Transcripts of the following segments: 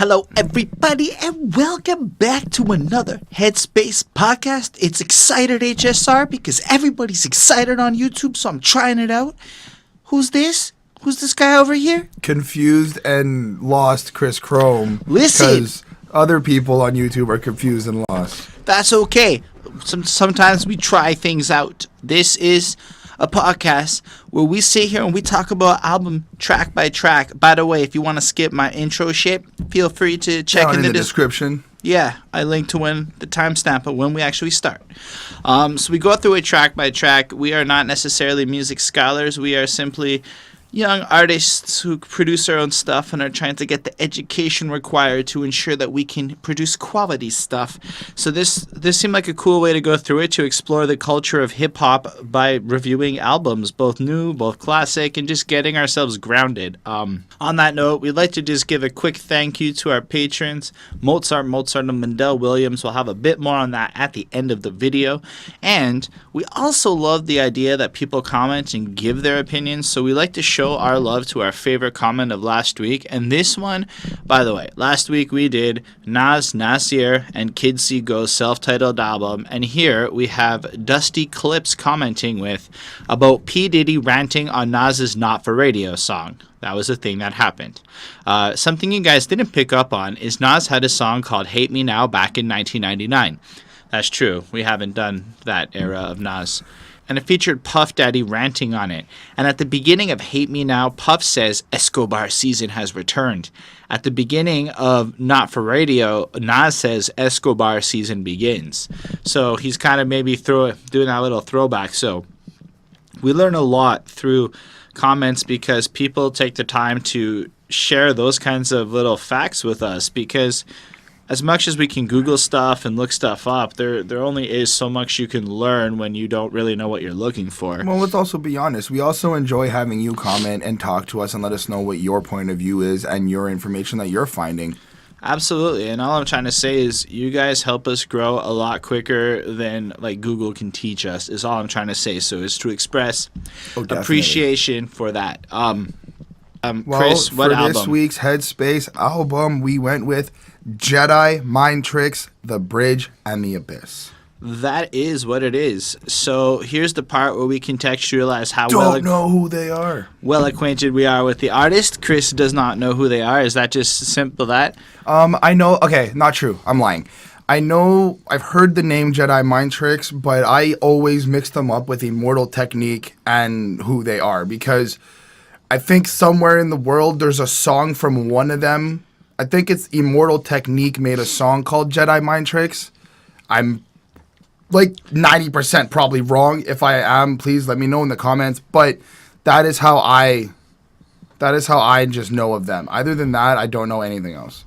Hello, everybody, and welcome back to another Headspace podcast. It's Excited HSR because everybody's excited on YouTube, so I'm trying it out. Who's this? Who's this guy over here? Confused and lost Chris Chrome. Listen. Because other people on YouTube are confused and lost. That's okay. Sometimes we try things out. This is a podcast where we sit here and we talk about album track by track. By the way, if you want to skip my intro shit, feel free to check in the description. Yeah, I linked to when the timestamp of when we actually start. So we go through it track by track. We are not necessarily music scholars. We are simply young artists who produce our own stuff and are trying to get the education required to ensure that we can produce quality stuff. So this seemed like a cool way to go through it, to explore the culture of hip-hop by reviewing albums, both new, both classic, and just getting ourselves grounded. On that note, we'd like to just give a quick thank you to our patrons, Mozart, and Mendel Williams. We'll have a bit more on that at the end of the video. And we also love the idea that people comment and give their opinions, so we like to show our love to our favorite comment of last week. And this one, by the way, last week we did Nas, Nasir, and Kid See Go's self-titled album, and here we have Dusty Clips commenting with about P. Diddy ranting on Nas's Not For Radio song. That was a thing that happened. Something you guys didn't pick up on is Nas had a song called Hate Me Now back in 1999. That's true. We haven't done that era of Nas. And it featured Puff Daddy ranting on it. And at the beginning of Hate Me Now, Puff says Escobar season has returned. At the beginning of Not For Radio, Nas says Escobar season begins. So he's kind of maybe doing that little throwback. So we learn a lot through comments because people take the time to share those kinds of little facts with us, because as much as we can Google stuff and look stuff up, there only is so much you can learn when you don't really know what you're looking for. Well, let's also be honest. We also enjoy having you comment and talk to us and let us know what your point of view is and your information that you're finding. Absolutely. And all I'm trying to say is you guys help us grow a lot quicker than like Google can teach us, is all I'm trying to say. So it's to express appreciation for that. Chris, what album? For this week's Headspace album, we went with Jedi Mind Tricks, The Bridge, and The Abyss. That is what it is. So here's the part where we contextualize how know who they are. Well acquainted we are with the artist. Chris does not know who they are. Is that just simple that? I know. Okay, not true. I'm lying. I know I've heard the name Jedi Mind Tricks, but I always mix them up with Immortal Technique and who they are, because I think somewhere in the world there's a song from one of them. I think it's Immortal Technique made a song called Jedi Mind Tricks. I'm like 90% probably wrong. If I am, please let me know in the comments. But that is how I just know of them. Other than that, I don't know anything else.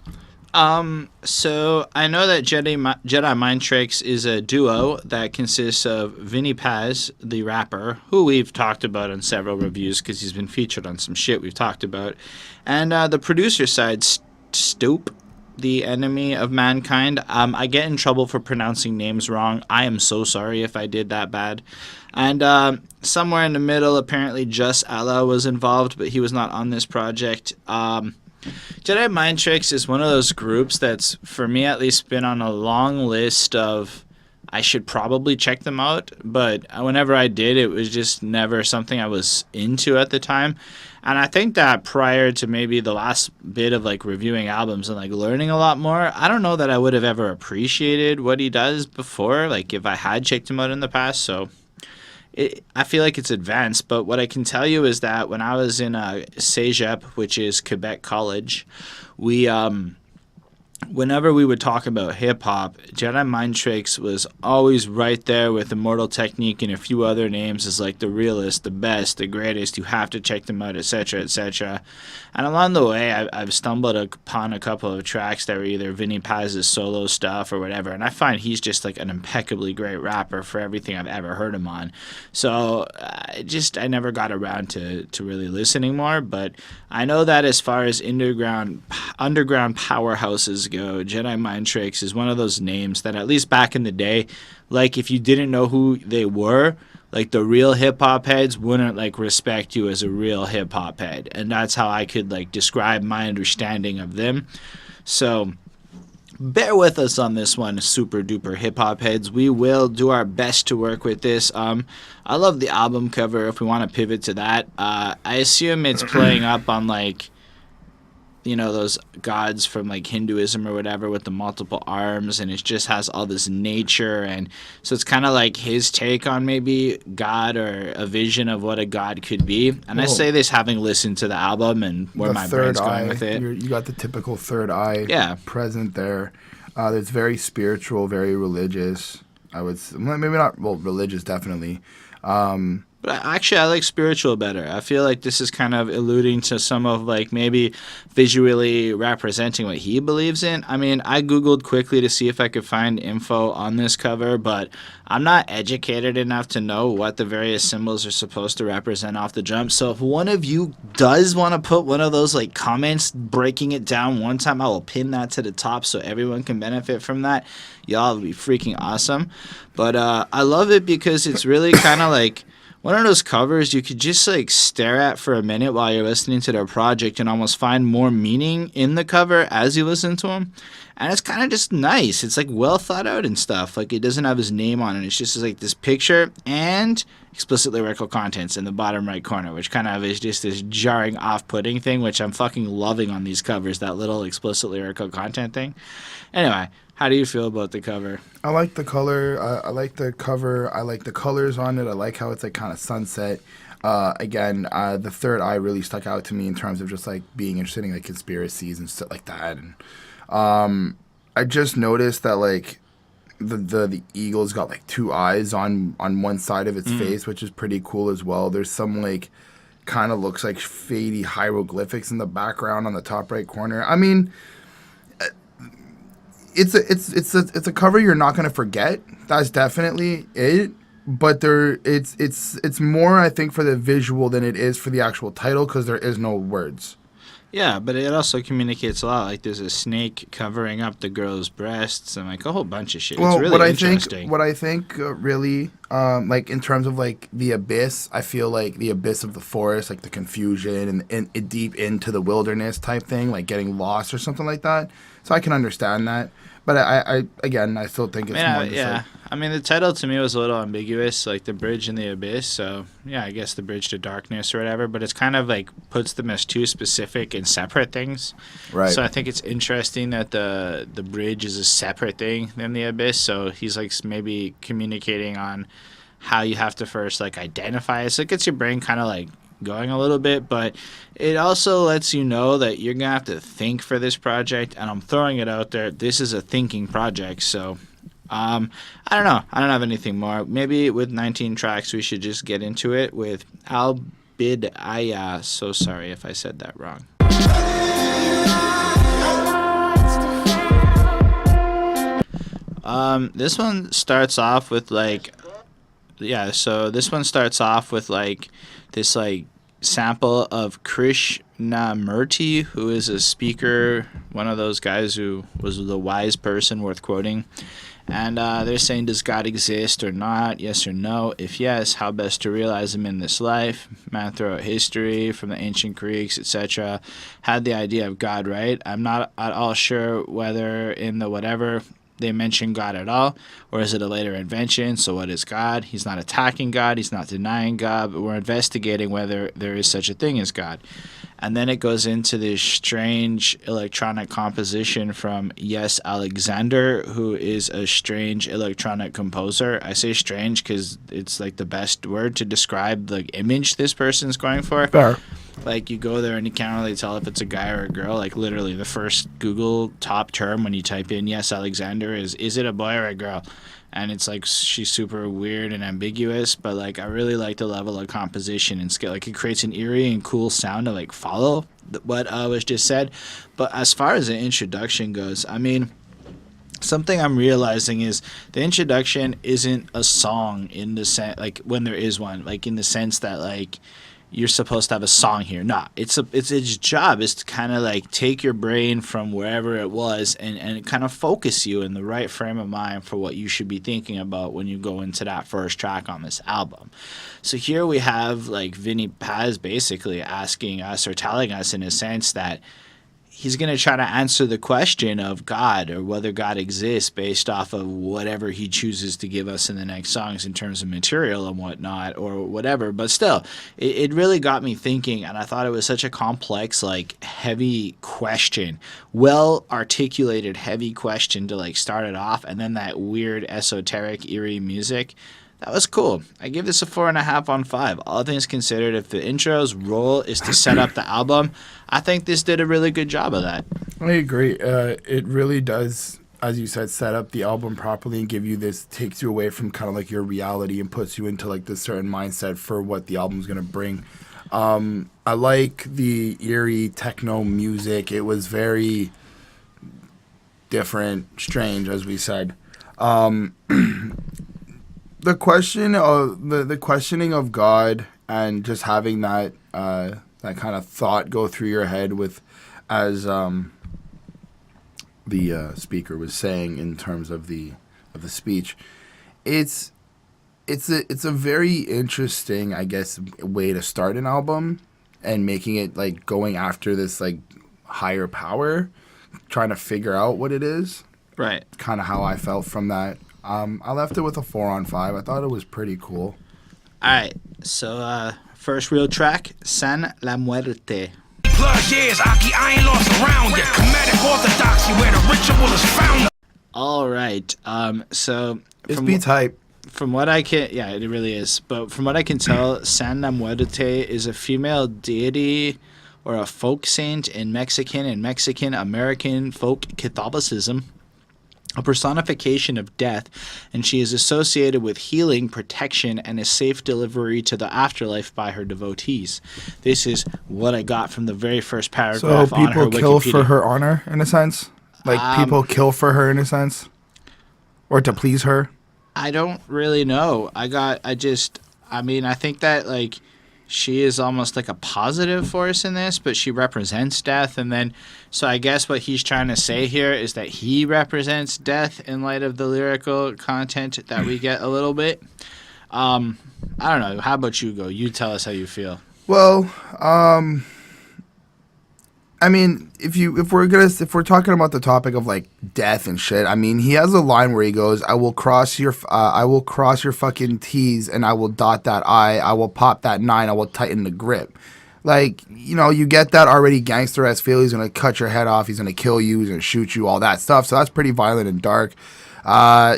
So I know that Jedi Mind Tricks is a duo that consists of Vinny Paz, the rapper, who we've talked about on several reviews because he's been featured on some shit we've talked about, and the producer side, Stoop, the Enemy of Mankind. I get in trouble for pronouncing names wrong. I am so sorry if I did that bad. And somewhere in the middle, apparently Just Allah was involved, but he was not on this project. Jedi Mind Tricks is one of those groups that's, for me at least, been on a long list of I should probably check them out, but whenever I did, it was just never something I was into at the time. And I think that prior to maybe the last bit of like reviewing albums and like learning a lot more, I don't know that I would have ever appreciated what he does before, like if I had checked him out in the past. So I feel like it's advanced, but what I can tell you is that when I was in CEGEP, which is Quebec College, we whenever we would talk about hip-hop, Jedi Mind Tricks was always right there with Immortal Technique and a few other names as like the realest, the best, the greatest. You have to check them out, etc., etc. And along the way, I've stumbled upon a couple of tracks that were either Vinny Paz's solo stuff or whatever, and I find he's just like an impeccably great rapper for everything I've ever heard him on. So I never got around to really listening more, but I know that as far as underground powerhouses go, Jedi Mind Tricks is one of those names that at least back in the day, like if you didn't know who they were, like the real hip hop heads wouldn't like respect you as a real hip hop head, and that's how I could like describe my understanding of them. So bear with us on this one, super duper hip hop heads. We will do our best to work with this. I love the album cover. If we want to pivot to that, I assume it's playing up on like, you know, those gods from like Hinduism or whatever with the multiple arms, and it just has all this nature, and so it's kind of like his take on maybe God or a vision of what a god could be. And I say this having listened to the album and where my brain's going with it. You got the typical third eye present there. It's very spiritual, very religious. I would maybe not, well, religious definitely. But actually, I like spiritual better. I feel like this is kind of alluding to some of like maybe visually representing what he believes in. I mean, I Googled quickly to see if I could find info on this cover, but I'm not educated enough to know what the various symbols are supposed to represent off the jump. So if one of you does want to put one of those like comments breaking it down one time, I will pin that to the top so everyone can benefit from that. Y'all will be freaking awesome. But I love it because it's really kind of like one of those covers you could just like stare at for a minute while you're listening to their project and almost find more meaning in the cover as you listen to them. And it's kind of just nice. It's like well thought out and stuff. Like it doesn't have his name on it. It's just like this picture and explicit lyrical contents in the bottom right corner, which kind of is just this jarring off-putting thing, which I'm fucking loving on these covers, that little explicit lyrical content thing. Anyway, how do you feel about the cover? I like the color. I like the cover. I like the colors on it. I like how it's like kind of sunset. Again, the third eye really stuck out to me in terms of just like being interested in like conspiracies and stuff like that. And I just noticed that like the eagle's got like two eyes on one side of its face, which is pretty cool as well. There's some like kind of looks like fadey hieroglyphics in the background on the top right corner. I mean, it's a cover you're not gonna forget. That's definitely it. But it's more, I think, for the visual than it is for the actual title because there is no words. Yeah, but it also communicates a lot. Like there's a snake covering up the girl's breasts and like a whole bunch of shit. Well, it's really interesting. What I think really, like in terms of like the abyss, I feel like the abyss of the forest, like the confusion and deep into the wilderness type thing, like getting lost or something like that. So I can understand that. But I still think it's more. Yeah, like, I mean, the title to me was a little ambiguous, like the bridge and the abyss. So yeah, I guess the bridge to darkness or whatever. But it's kind of like puts them as two specific and separate things. Right. So I think it's interesting that the bridge is a separate thing than the abyss. So he's like maybe communicating on how you have to first like identify it. So it gets your brain kind of like going a little bit, but it also lets you know that you're gonna have to think for this project, and I'm throwing it out there. This is a thinking project, so I don't know. I don't have anything more. Maybe with 19 tracks, we should just get into it with Al Bidaya. So sorry if I said that wrong. This one starts off with like, so this one starts off with like this like sample of Krishnamurti, who is a speaker, one of those guys who was the wise person worth quoting. And they're saying, does God exist or not? Yes or no? If yes, how best to realize him in this life? Man throughout history, from the ancient Greeks, etc., had the idea of God, right? I'm not at all sure whether in the whatever they mention God at all, or is it a later invention? So what is God? He's not attacking God, he's not denying God, but we're investigating whether there is such a thing as God. And then it goes into this strange electronic composition from Yes Alexander, who is a strange electronic composer. I say strange because it's like the best word to describe the image this person's going for. Fair. Like you go there and you can't really tell if it's a guy or a girl. Like literally the first Google top term when you type in Yes Alexander is it a boy or a girl? And it's like she's super weird and ambiguous, but like I really like the level of composition and skill. Like it creates an eerie and cool sound to like follow what was just said. But as far as the introduction goes, I mean, something I'm realizing is the introduction isn't a song in the sense like when there is one, like in the sense that like you're supposed to have a song here. Nah, it's its job is to kind of like take your brain from wherever it was and kind of focus you in the right frame of mind for what you should be thinking about when you go into that first track on this album. So here we have like Vinny Paz basically asking us or telling us in a sense that he's going to try to answer the question of God or whether God exists based off of whatever he chooses to give us in the next songs in terms of material and whatnot or whatever. But still, it really got me thinking, and I thought it was such a complex, like, heavy question, well articulated, heavy question to like start it off, and then that weird, esoteric, eerie music. That was cool. I give this a 4.5 on 5. All things considered, if the intro's role is to set up the album, I think this did a really good job of that. I agree. It really does, as you said, set up the album properly and give you this, takes you away from kind of like your reality and puts you into like this certain mindset for what the album's going to bring. I like the eerie techno music. It was very different, strange, as we said. The question of the questioning of God and just having that that kind of thought go through your head with, as the speaker was saying in terms of the speech, it's a very interesting, I guess, way to start an album and making it like going after this like higher power, trying to figure out what it is. Right. Kind of how I felt from that. I left it with a 4 on 5. I thought it was pretty cool. All right. So, first real track, San La Muerte. All right. So This beat's hype. From what I can, yeah, it really is. But from what I can tell, San La Muerte is a female deity or a folk saint in Mexican and Mexican American folk Catholicism, a personification of death, and she is associated with healing, protection, and a safe delivery to the afterlife by her devotees. This is what I got from the very first paragraph So on her people kill Wikipedia. for her honor, in a sense? Like, people kill for her, in a sense? Or to please her? I don't really know. I think that, like, she is almost like a positive force in this, but she represents death. And then, so I guess what he's trying to say here is that he represents death in light of the lyrical content that we get a little bit. I don't know. How about you go? You tell us how you feel. Well, I mean, if we're talking about the topic of like death and shit, I mean, he has a line where he goes, I will cross your fucking T's and I will dot that I will pop that 9, I will tighten the grip. Like, you know, you get that already gangster ass feel. He's gonna cut your head off, he's gonna kill you, he's gonna shoot you, all that stuff. So that's pretty violent and dark.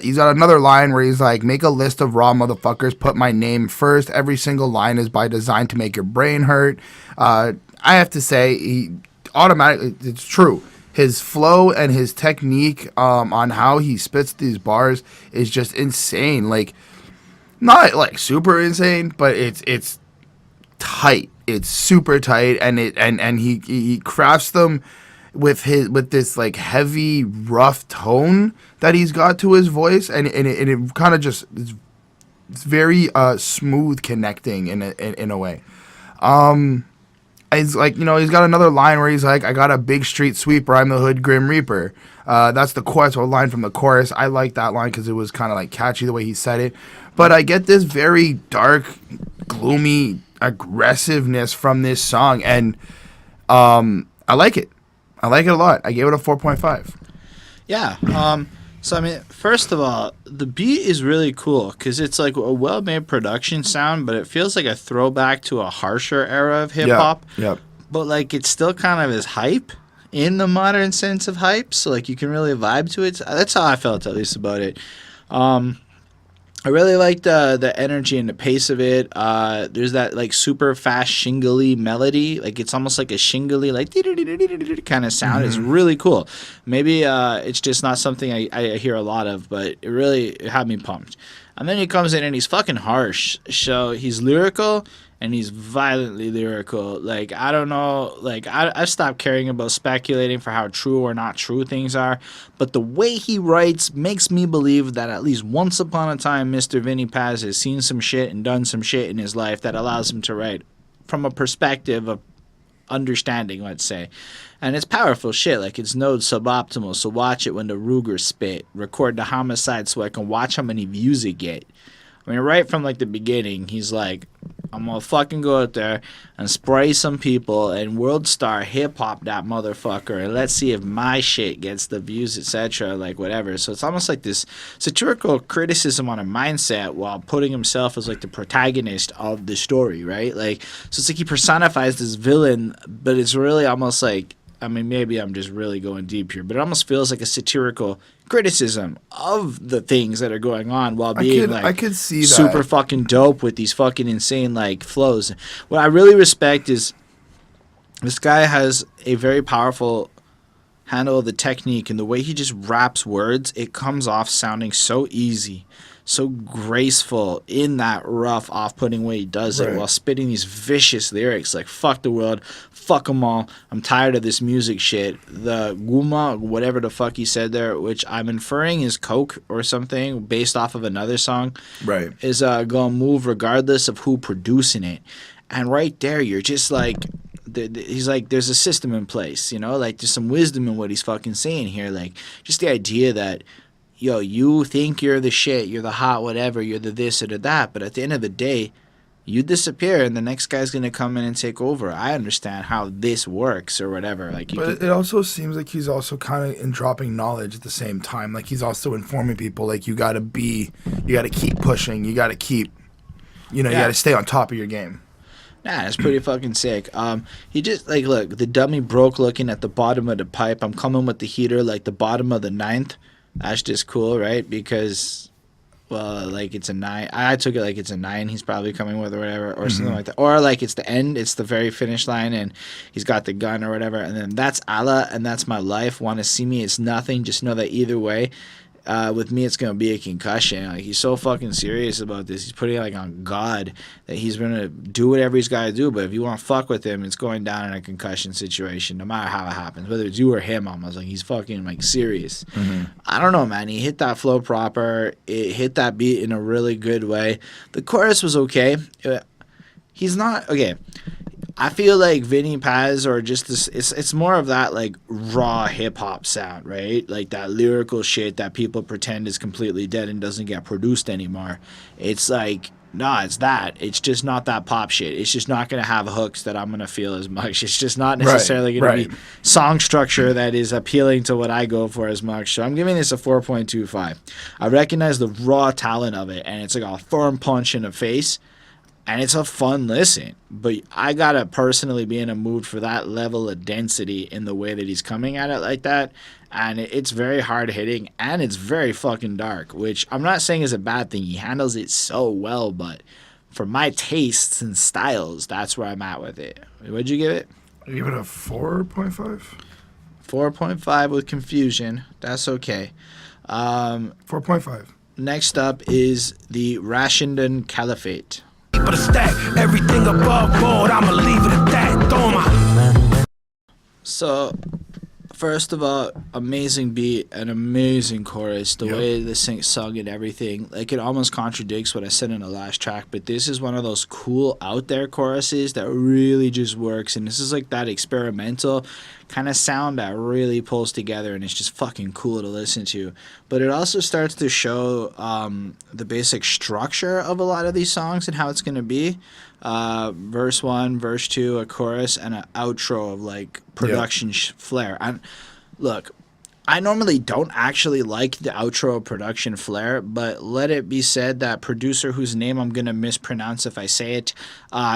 He's got another line where he's like, make a list of raw motherfuckers, put my name first. Every single line is by design to make your brain hurt. I have to say, automatically, it's true. His flow and his technique on how he spits these bars is just insane. Like, not like super insane, but it's tight. It's super tight, and he crafts them with this like heavy, rough tone that he's got to his voice, and it kind of just it's very smooth connecting in a way. He's like, you know, he's got another line where he's like, I got a big street sweeper, I'm the hood grim reaper. That's the chorus, or line from the chorus. I like that line because it was kind of like catchy the way he said it. But I get this very dark, gloomy aggressiveness from this song, and I like it. I like it a lot. I gave it a 4.5. Yeah. So, I mean, first of all, the beat is really cool because it's like a well-made production sound, but it feels like a throwback to a harsher era of hip-hop. Yep. But, like, it still kind of is hype in the modern sense of hype. So, like, you can really vibe to it. That's how I felt, at least, about it. I really liked the energy and the pace of it. There's that like super fast shingly melody, like it's almost like a shingly like kind of sound. It's really cool. Maybe it's just not something I hear a lot of, but it had me pumped. And then he comes in and he's fucking harsh. So he's lyrical and he's violently lyrical. Like, I don't know, like, I've stopped caring about speculating for how true or not true things are, but the way he writes makes me believe that at least once upon a time Mr. Vinny Paz has seen some shit and done some shit in his life that allows him to write from a perspective of understanding, let's say. And it's powerful shit, like it's node suboptimal, so watch it when the Ruger spit. Record the homicide so I can watch how many views it get. I mean, right from like the beginning, he's like, I'm gonna fucking go out there and spray some people and world star hip hop that motherfucker, and let's see if my shit gets the views, etc. Like whatever. So it's almost like this satirical criticism on a mindset while putting himself as like the protagonist of the story, right? Like, so it's like he personifies this villain, but it's really almost like, I mean, maybe I'm just really going deep here, but it almost feels like a satirical criticism of the things that are going on while being I could see that. super fucking dope with these fucking insane like flows. What I really respect is this guy has a very powerful handle of the technique, and the way he just raps words, it comes off sounding so easy, so graceful in that rough, off-putting way he does it, while spitting these vicious lyrics like "fuck the world, fuck them all, I'm tired of this music shit." The guma, whatever the fuck he said there, which I'm inferring is coke or something based off of another song, Right. is gonna move regardless of who producing it. And right there, you're just like, he's like, there's a system in place, you know, like there's some wisdom in what he's fucking saying here. Like, just the idea that, yo, you think you're the shit, you're the hot whatever, you're the this or the that, but at the end of the day, you disappear and the next guy's gonna come in and take over. I understand how this works or whatever. Like, But it also seems like he's also kind of in dropping knowledge at the same time. Like, he's also informing people, like, you gotta keep pushing, you gotta keep, you gotta stay on top of your game. Nah, it's pretty fucking sick. He just, like, look, the dummy broke looking at the bottom of the pipe. I'm coming with the heater like the bottom of the ninth. That's just cool, right? Because, well, like, it's a 9. I took it like it's a 9 he's probably coming with or whatever, or something like that. Or, like, it's the end. It's the very finish line, and he's got the gun or whatever. And then that's Allah, and that's my life. Want to see me? It's nothing. Just know that either way, with me, it's going to be a concussion. Like, he's so fucking serious about this. He's putting, like, on God that he's going to do whatever he's got to do. But if you want to fuck with him, it's going down in a concussion situation, no matter how it happens. Whether it's you or him, almost. Like, he's fucking, like, serious. I don't know, man. He hit that flow proper. It hit that beat in a really good way. The chorus was okay. He's not... Okay. I feel like Vinny Paz, or just this, it's more of that like raw hip hop sound, right? Like that lyrical shit that people pretend is completely dead and doesn't get produced anymore. It's like, nah, it's that. It's just not that pop shit. It's just not going to have hooks that I'm going to feel as much. It's just not necessarily going to be song structure that is appealing to what I go for as much. So I'm giving this a 4.25. I recognize the raw talent of it, and it's like a firm punch in the face. And it's a fun listen, but I gotta personally be in a mood for that level of density in the way that he's coming at it like that. And it's very hard hitting, and it's very fucking dark, which I'm not saying is a bad thing. He handles it so well, but for my tastes and styles, that's where I'm at with it. What'd you give it? I give it a 4.5. 4.5 with confusion. That's okay. 4.5. Next up is the Rashindun Caliphate. But a stack, everything above board, I'ma leave it at that. Toma. So, first of all, amazing beat, an amazing chorus. The way this thing sung and everything, like, it almost contradicts what I said in the last track. But this is one of those cool out there choruses that really just works. And this is like that experimental kind of sound that really pulls together, and it's just fucking cool to listen to. But it also starts to show the basic structure of a lot of these songs and how it's going to be. Verse 1, verse 2, a chorus, and an outro of like production flair. And look, I normally don't actually like the outro production flair, but let it be said that producer whose name I'm going to mispronounce if I say it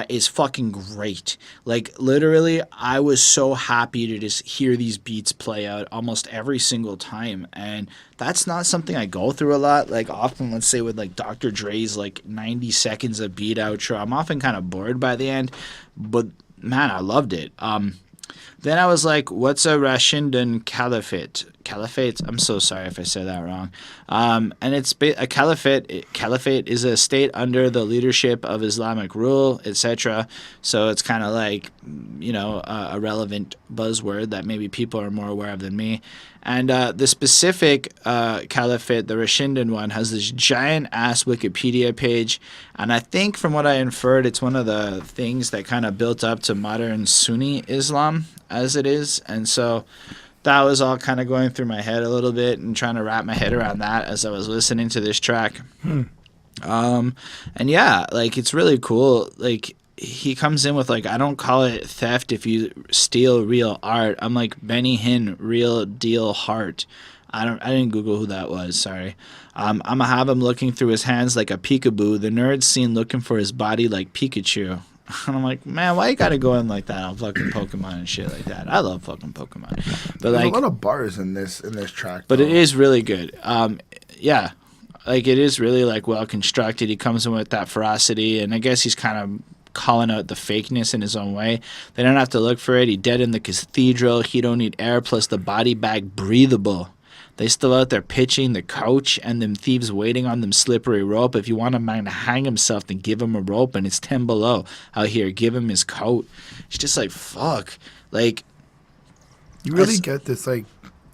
is fucking great. Like, literally, I was so happy to just hear these beats play out almost every single time. And that's not something I go through a lot. Like, often, let's say with like Dr. Dre's like 90 seconds of beat outro, I'm often kind of bored by the end. But, man, I loved it. Then I was like, what's a Rashindun Caliphate? Caliphate? I'm so sorry if I said that wrong. And it's a caliphate. Caliphate is a state under the leadership of Islamic rule, etc. So it's kind of like, you know, a relevant buzzword that maybe people are more aware of than me. And the specific caliphate, the Rashindun one, has this giant-ass Wikipedia page. And I think from what I inferred, it's one of the things that kind of built up to modern Sunni Islam as it is. And so that was all kind of going through my head a little bit and trying to wrap my head around that as I was listening to this track. And yeah, like it's really cool. Like he comes in with like, I don't call it theft if you steal real art. I'm like Benny Hinn, real deal heart. I didn't Google who that was. Sorry. I'm gonna have him looking through his hands like a peekaboo. The nerd's seen looking for his body like Pikachu. And I'm like, man, why you gotta go in like that on fucking Pokemon and shit like that? I love fucking Pokemon, but There's like a lot of bars in this track. but though. it is really good. Yeah, like it is really like well constructed. He comes in with that ferocity, and I guess he's kind of calling out the fakeness in his own way. They don't have to look for it. He dead in the cathedral. He don't need air. Plus the body bag breathable. They still out there pitching the coach and them thieves waiting on them slippery rope. If you want a man to hang himself, then give him a rope, and it's 10 below out here. Give him his coat. It's just like fuck. Like You really get this like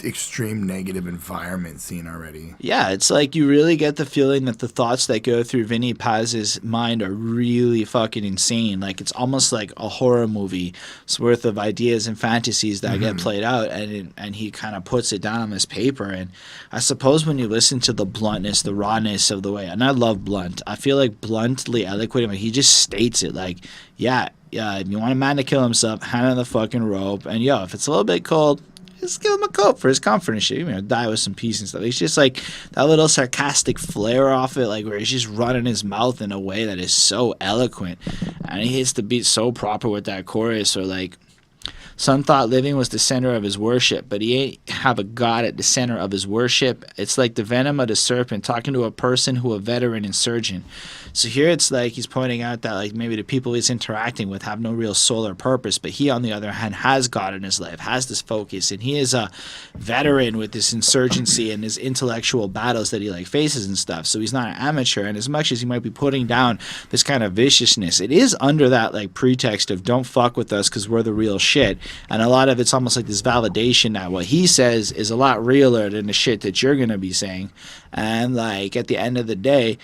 extreme negative environment scene already. yeah, it's like you really get the feeling that the thoughts that go through Vinny Paz's mind are really fucking insane. Like it's almost like a horror movie's worth of ideas and fantasies that get played out, and he kind of puts it down on this paper. And I suppose when you listen to the bluntness, the rawness of the way, and I love Blunt. I feel like bluntly eloquent. Like he just states it like, yeah, if you want a man to kill himself, hand him the fucking rope, and yo, if it's a little bit cold, just give him a coat for his comfort and shit. You know, die with some peace and stuff. He's just like that little sarcastic flair off it, like where he's just running his mouth in a way that is so eloquent, and he hits the beat so proper with that chorus. Or like, some thought living was the center of his worship, but he ain't have a god at the center of his worship. It's like the venom of the serpent talking to a person who a veteran insurgent. So here it's like he's pointing out that like maybe the people he's interacting with have no real soul or purpose, but he on the other hand has God in his life, has this focus, and he is a veteran with this insurgency and his intellectual battles that he like faces and stuff. So he's not an amateur, and as much as he might be putting down this kind of viciousness, it is under that like pretext of don't fuck with us because we're the real shit. And a lot of it's almost like this validation that what he says is a lot realer than the shit that you're gonna be saying. And like at the end of the day,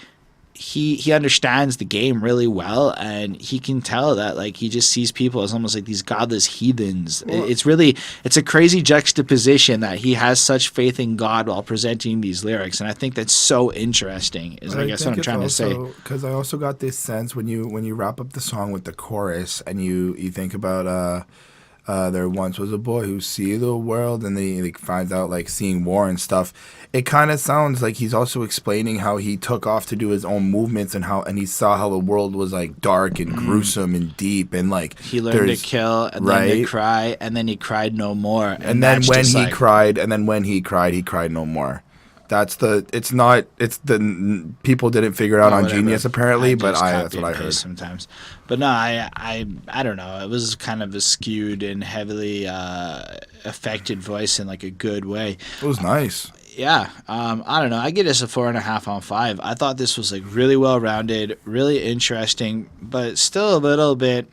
he understands the game really well, and he can tell that like he just sees people as almost like these godless heathens. It's a crazy juxtaposition that he has such faith in God while presenting these lyrics, and I think that's so interesting. Is I guess what I'm trying to say. Because I also got this sense when you wrap up the song with the chorus and you think about there once was a boy who see the world, and then he like finds out like seeing war and stuff. It kind of sounds like he's also explaining how he took off to do his own movements and he saw how the world was like dark and gruesome and deep, and like he learned to kill and then to cry, and then he cried no more. And then when he cried he cried no more. That's the people didn't figure it out on Genius apparently, but that's what I heard sometimes. But no, I don't know. It was kind of a skewed and heavily affected voice in like a good way. It was nice. Yeah, I don't know. I give this a 4.5 on 5. I thought this was like really well rounded, really interesting, but still a little bit.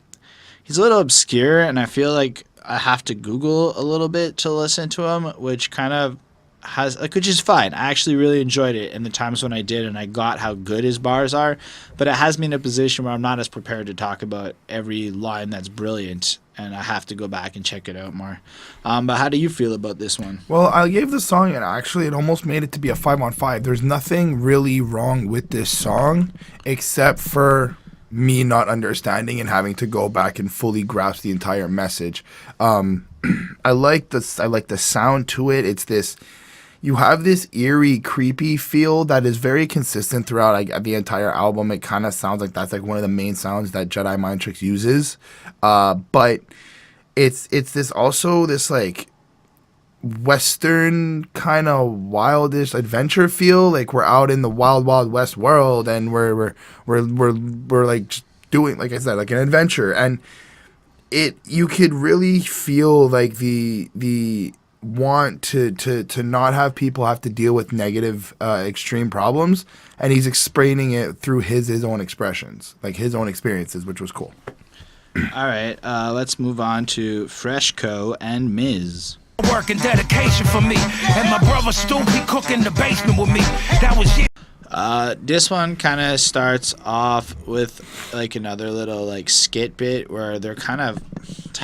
He's a little obscure, and I feel like I have to Google a little bit to listen to him, which kind of has like, which is fine. I actually really enjoyed it in the times when I did, and I got how good his bars are, but it has me in a position where I'm not as prepared to talk about every line that's brilliant, and I have to go back and check it out more. But how do you feel about this one? Well, I gave the song, and actually it almost made it to be a 5 on 5. There's nothing really wrong with this song except for me not understanding and having to go back and fully grasp the entire message. I like the sound to it. It's this, you have this eerie, creepy feel that is very consistent throughout like the entire album. It kind of sounds like that's like one of the main sounds that Jedi Mind Tricks uses. But it's this also this like Western kind of wildish adventure feel. Like we're out in the wild, wild West world, and we're like just doing, like I said, like an adventure. And you could really feel like the want to not have people have to deal with negative extreme problems, and he's explaining it through his own expressions, like his own experiences, which was cool. All right, let's move on to Frescho and Miz. Work and dedication for me, and my brother Stu, he cook in the basement with me. That was This one kind of starts off with like another little like skit bit where they're kind of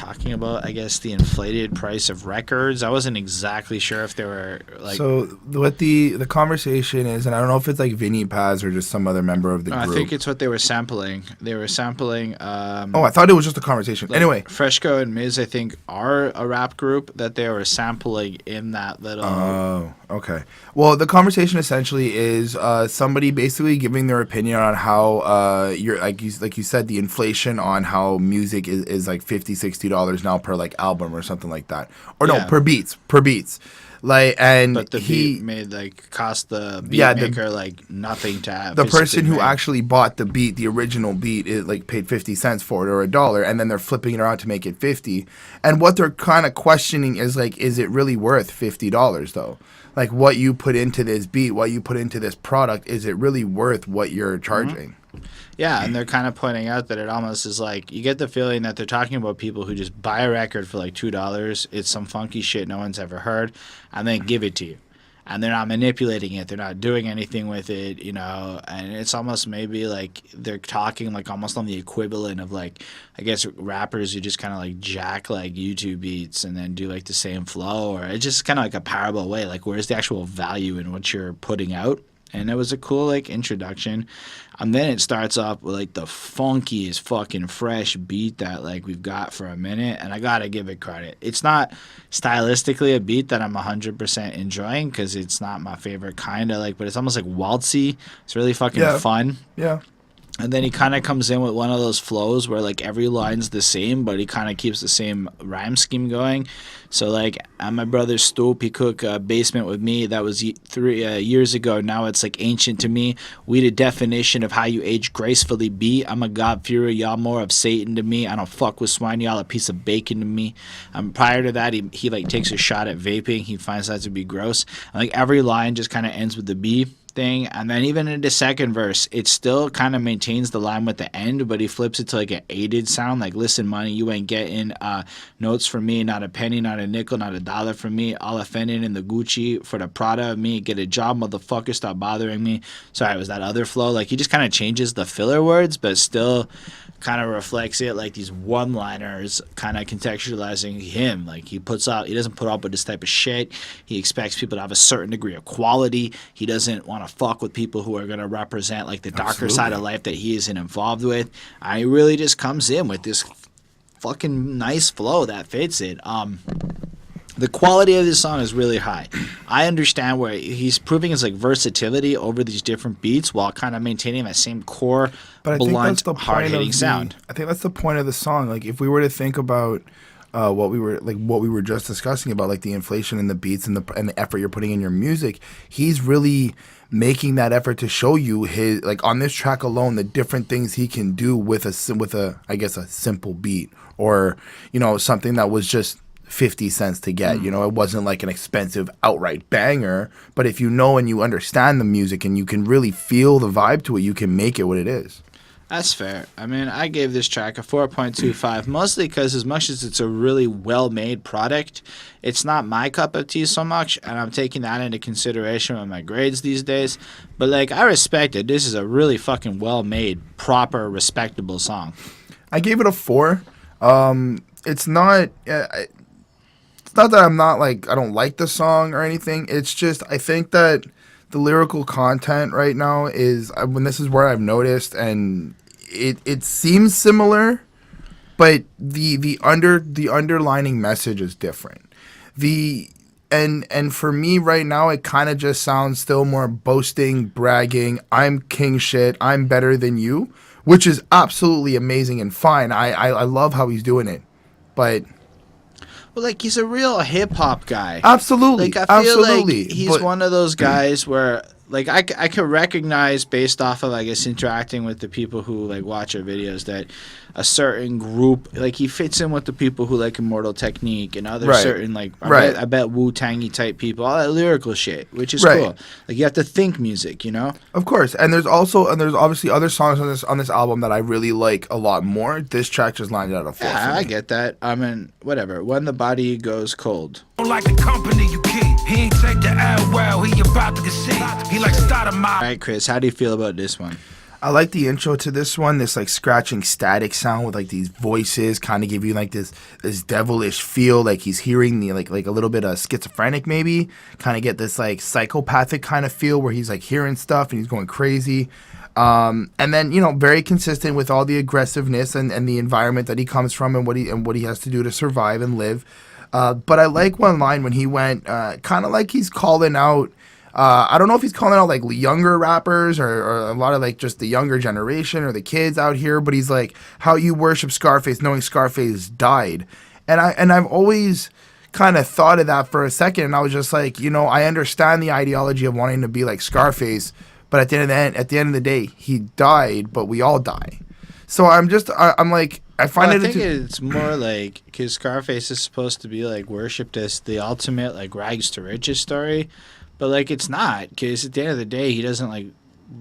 talking about, I guess, the inflated price of records. I wasn't exactly sure if they were like. So what the conversation is, and I don't know if it's like Vinny Paz or just some other member of the group. I think it's what they were sampling. They were sampling. I thought it was just a conversation. Anyway, Fresco and Miz, I think, are a rap group that they were sampling in that little. Oh, okay. Well, the conversation essentially is somebody basically giving their opinion on how you're like you said, the inflation on how music is like $50-$60 now per like album or something like that, or no, per beats. Like, and but the beat made like cost the beat maker like nothing to have. The person who actually bought the beat, the original beat, it like paid 50 cents for it or $1, and then they're flipping it around to make it 50. And what they're kind of questioning is like, is it really worth $50 though? Like, what you put into this beat, what you put into this product, is it really worth what you're charging? Yeah, and they're kind of pointing out that it almost is like, you get the feeling that they're talking about people who just buy a record for like $2. It's some funky shit no one's ever heard, and then give it to you. And they're not manipulating it. They're not doing anything with it, you know. And it's almost maybe like they're talking like almost on the equivalent of like, I guess, rappers who just kind of like jack like YouTube beats and then do like the same flow. Or it's just kind of like a parable way. Like, where's the actual value in what you're putting out? And it was a cool like introduction. And then it starts off with like the funkiest fucking fresh beat that like we've got for a minute. And I gotta give it credit. It's not stylistically a beat that I'm 100% enjoying because it's not my favorite kind of like, but it's almost like waltzy. It's really fucking fun. Yeah. And then he kind of comes in with one of those flows where like every line's the same, but he kind of keeps the same rhyme scheme going. So like at my brother's stoop, he cook basement with me. That was 3 years ago. Now it's like ancient to me. We the definition of how you age gracefully be. I'm a God fury, y'all more of Satan to me. I don't fuck with swine, y'all a piece of bacon to me. Prior to that, he like takes a shot at vaping. He finds that to be gross. And like every line just kind of ends with the B thing. And then even in the second verse, it still kind of maintains the line with the end, but he flips it to like an aided sound, like, listen money, you ain't getting notes from me, not a penny, not a nickel, not a dollar from me, all offended in the Gucci for the Prada of me, get a job, motherfucker, stop bothering me. Sorry, it was that other flow. Like, he just kind of changes the filler words, but still kind of reflects it, like these one-liners kind of contextualizing him. Like, he doesn't put up with this type of shit. He expects people to have a certain degree of quality. He doesn't want to fuck with people who are going to represent like the darker side of life that he isn't involved with. He really just comes in with this fucking nice flow that fits it. The quality of this song is really high. I understand where he's proving his like versatility over these different beats while kind of maintaining that same core, blunt, hard-hitting sound. I think that's the point of the song. Like, if we were to think about what we were just discussing about, like the inflation in the beats and the effort you're putting in your music, he's really making that effort to show you his, like, on this track alone, the different things he can do with a I guess a simple beat, or, you know, something that was just 50 cents to get. You know, it wasn't like an expensive outright banger, but if you know and you understand the music and you can really feel the vibe to it, you can make it what it is. That's fair. I mean, I gave this track a 4.25, mostly because as much as it's a really well-made product, it's not my cup of tea so much, and I'm taking that into consideration with my grades these days. But, like, I respect it. This is a really fucking well-made, proper, respectable song. I gave it a 4. It's not... It's not that I'm not, like, I don't like the song or anything. It's just, I think that the lyrical content right now is, when this is where I've noticed, and it seems similar, but the underlining message is different. And for me right now, it kind of just sounds still more boasting, bragging, I'm king shit, I'm better than you, which is absolutely amazing and fine. I love how he's doing it, but... Well, like, he's a real hip-hop guy. Absolutely. Like, I feel like he's one of those guys where, like, I can recognize based off of, I guess, interacting with the people who, like, watch our videos that a certain group, like, he fits in with the people who like Immortal Technique and other certain, like, I bet Wu-Tangy type people, all that lyrical shit, which is cool. Like, you have to think music, you know? Of course. And there's obviously other songs on this album that I really like a lot more. This track just lined out a 4. Yeah, I get that. I mean, whatever. When the Body Goes Cold. Don't like the company you keep. He ain't take the L well. He about to get sick. He like start a mob. All right, Chris, how do you feel about this one? I like the intro to this one. This like scratching static sound with like these voices, kind of give you like this devilish feel, like he's hearing the like a little bit of schizophrenic maybe. Kind of get this like psychopathic kind of feel where he's like hearing stuff and he's going crazy. And then very consistent with all the aggressiveness and the environment that he comes from and what he has to do to survive and live. But I like one line when he went kind of like he's calling out. I don't know if he's calling out like younger rappers or a lot of like just the younger generation or the kids out here, but he's like, how you worship Scarface knowing Scarface died. And I've always kind of thought of that for a second, and I was just like, I understand the ideology of wanting to be like Scarface, but at the end of the day, he died, but we all die. So I'm like, I find I think it's more like because Scarface is supposed to be like worshipped as the ultimate like rags to riches story. But, like, it's not, because at the end of the day, he doesn't, like,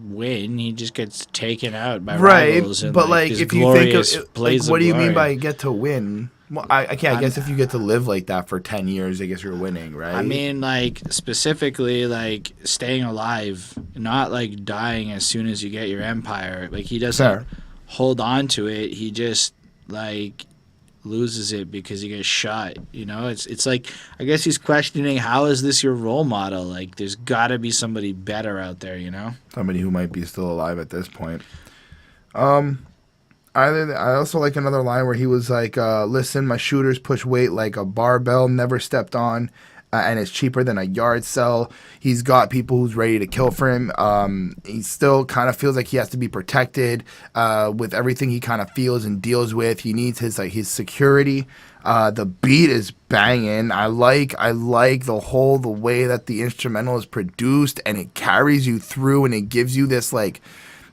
win. He just gets taken out by rivals. And, but, like if you think of, like, what do you mean by glory. get to win? Well, I guess if you get to live like that for 10 years, I guess you're winning, right? I mean, like, specifically, like, staying alive, not, like, dying as soon as you get your empire. Like, he doesn't hold on to it. He just, like, loses it because he gets shot. It's like, I guess he's questioning, how is this your role model? Like, there's got to be somebody better out there, Somebody who might be still alive at this point. I also like another line where he was like, listen, my shooters push weight like a barbell never stepped on, and it's cheaper than a yard sell. He's got people who's ready to kill for him. He still kind of feels like he has to be protected with everything he kind of feels and deals with. He needs his security. The beat is banging. I like the way that the instrumental is produced, and it carries you through, and it gives you this like,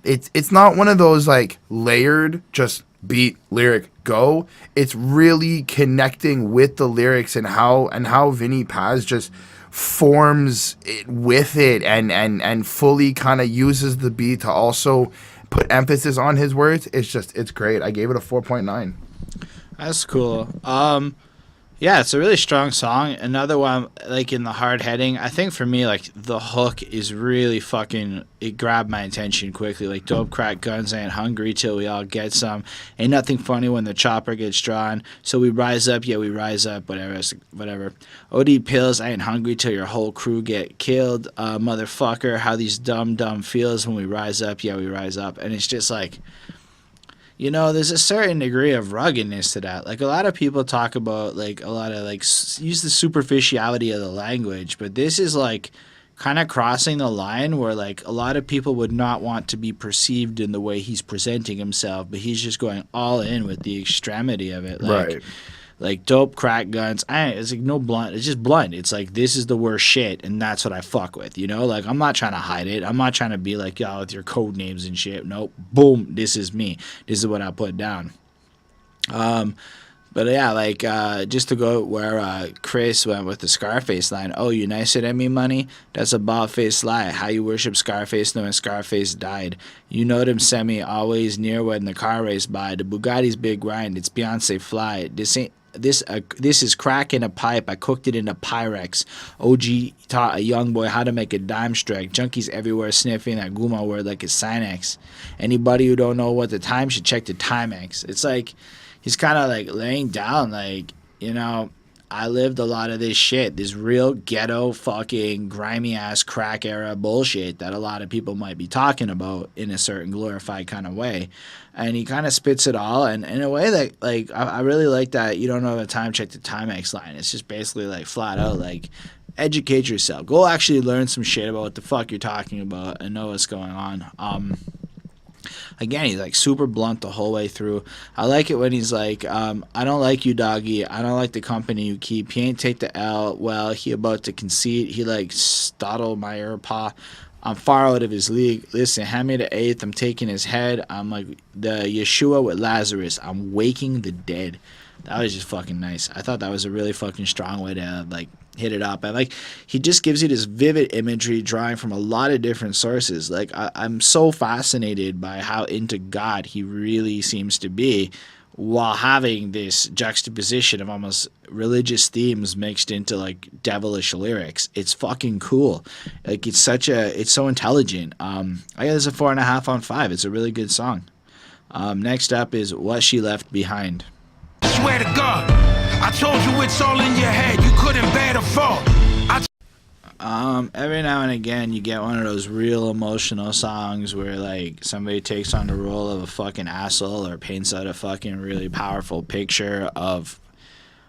it's not one of those like layered just beat, lyric, go. It's really connecting with the lyrics and how Vinny Paz just forms it with it and fully kind of uses the beat to also put emphasis on his words. It's great. I gave it a 4.9. That's cool. Yeah, it's a really strong song. Another one, like, in the hard heading, I think for me, like, the hook is really fucking, it grabbed my attention quickly. Like, dope, crack, guns, ain't hungry till we all get some. Ain't nothing funny when the chopper gets drawn. So we rise up, yeah, we rise up, whatever. OD pills, I ain't hungry till your whole crew get killed. Motherfucker, how these dumb feels when we rise up, yeah, we rise up. And it's just like, there's a certain degree of ruggedness to that. Like, a lot of people talk about, like, a lot of, like, use the superficiality of the language, but this is, like, kind of crossing the line where, like, a lot of people would not want to be perceived in the way he's presenting himself, but he's just going all in with the extremity of it. Like, right. Like, dope, crack, guns. It's like no blunt. It's just blunt. It's like, this is the worst shit, and that's what I fuck with, Like, I'm not trying to hide it. I'm not trying to be like, y'all with your code names and shit. Nope. Boom. This is me. This is what I put down. But yeah, like, just to go where Chris went with the Scarface line. Oh, you nicer than me, money? That's a bald-faced lie. How you worship Scarface knowing Scarface died. You know them semi always near when the car race by. The Bugatti's big grind. It's Beyonce fly. This is crack in a pipe. I cooked it in a Pyrex. OG taught a young boy how to make a dime strike. Junkies everywhere sniffing that Guma word like it's Sinex. Anybody who don't know what the time should check the Timex. It's like he's kind of like laying down like, I lived a lot of this shit, this real ghetto fucking grimy ass crack era bullshit that a lot of people might be talking about in a certain glorified kind of way. And he kind of spits it all, and in a way that, like, I really like that you don't know the time, check the Timex line. It's just basically like flat out like, educate yourself. Go actually learn some shit about what the fuck you're talking about and know what's going on. Again, he's like super blunt the whole way through. I like it when he's like, I don't like you, doggy. I don't like the company you keep. He ain't take the L. Well, he about to concede. He like Stottle my earpaw. I'm far out of his league. Listen, hand me the eighth. I'm taking his head. I'm like the Yeshua with Lazarus. I'm waking the dead. That was just fucking nice. I thought that was a really fucking strong way to like hit it up. And like he just gives you this vivid imagery drawing from a lot of different sources. Like I'm so fascinated by how into God he really seems to be while having this juxtaposition of almost religious themes mixed into like devilish lyrics. It's fucking cool. Like it's so intelligent. I give this a 4.5 on 5. It's a really good song. Next up is What She Left Behind. Swear to God, I told you it's all in your head. You couldn't bear the fall. Every now and again you get one of those real emotional songs where like somebody takes on the role of a fucking asshole or paints out a fucking really powerful picture of,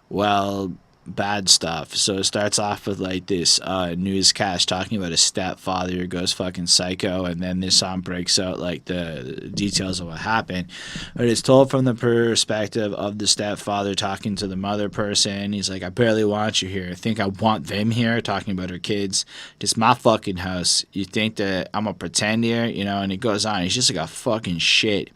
well, bad stuff. So it starts off with like this newscast talking about a stepfather who goes fucking psycho, and then this song breaks out like the details of what happened. But it's told from the perspective of the stepfather talking to the mother person. He's like, I barely want you here. I think I want them here, talking about her kids. This my fucking house. You think that I'm a pretend here, you know? And it goes on. He's just like a fucking shit.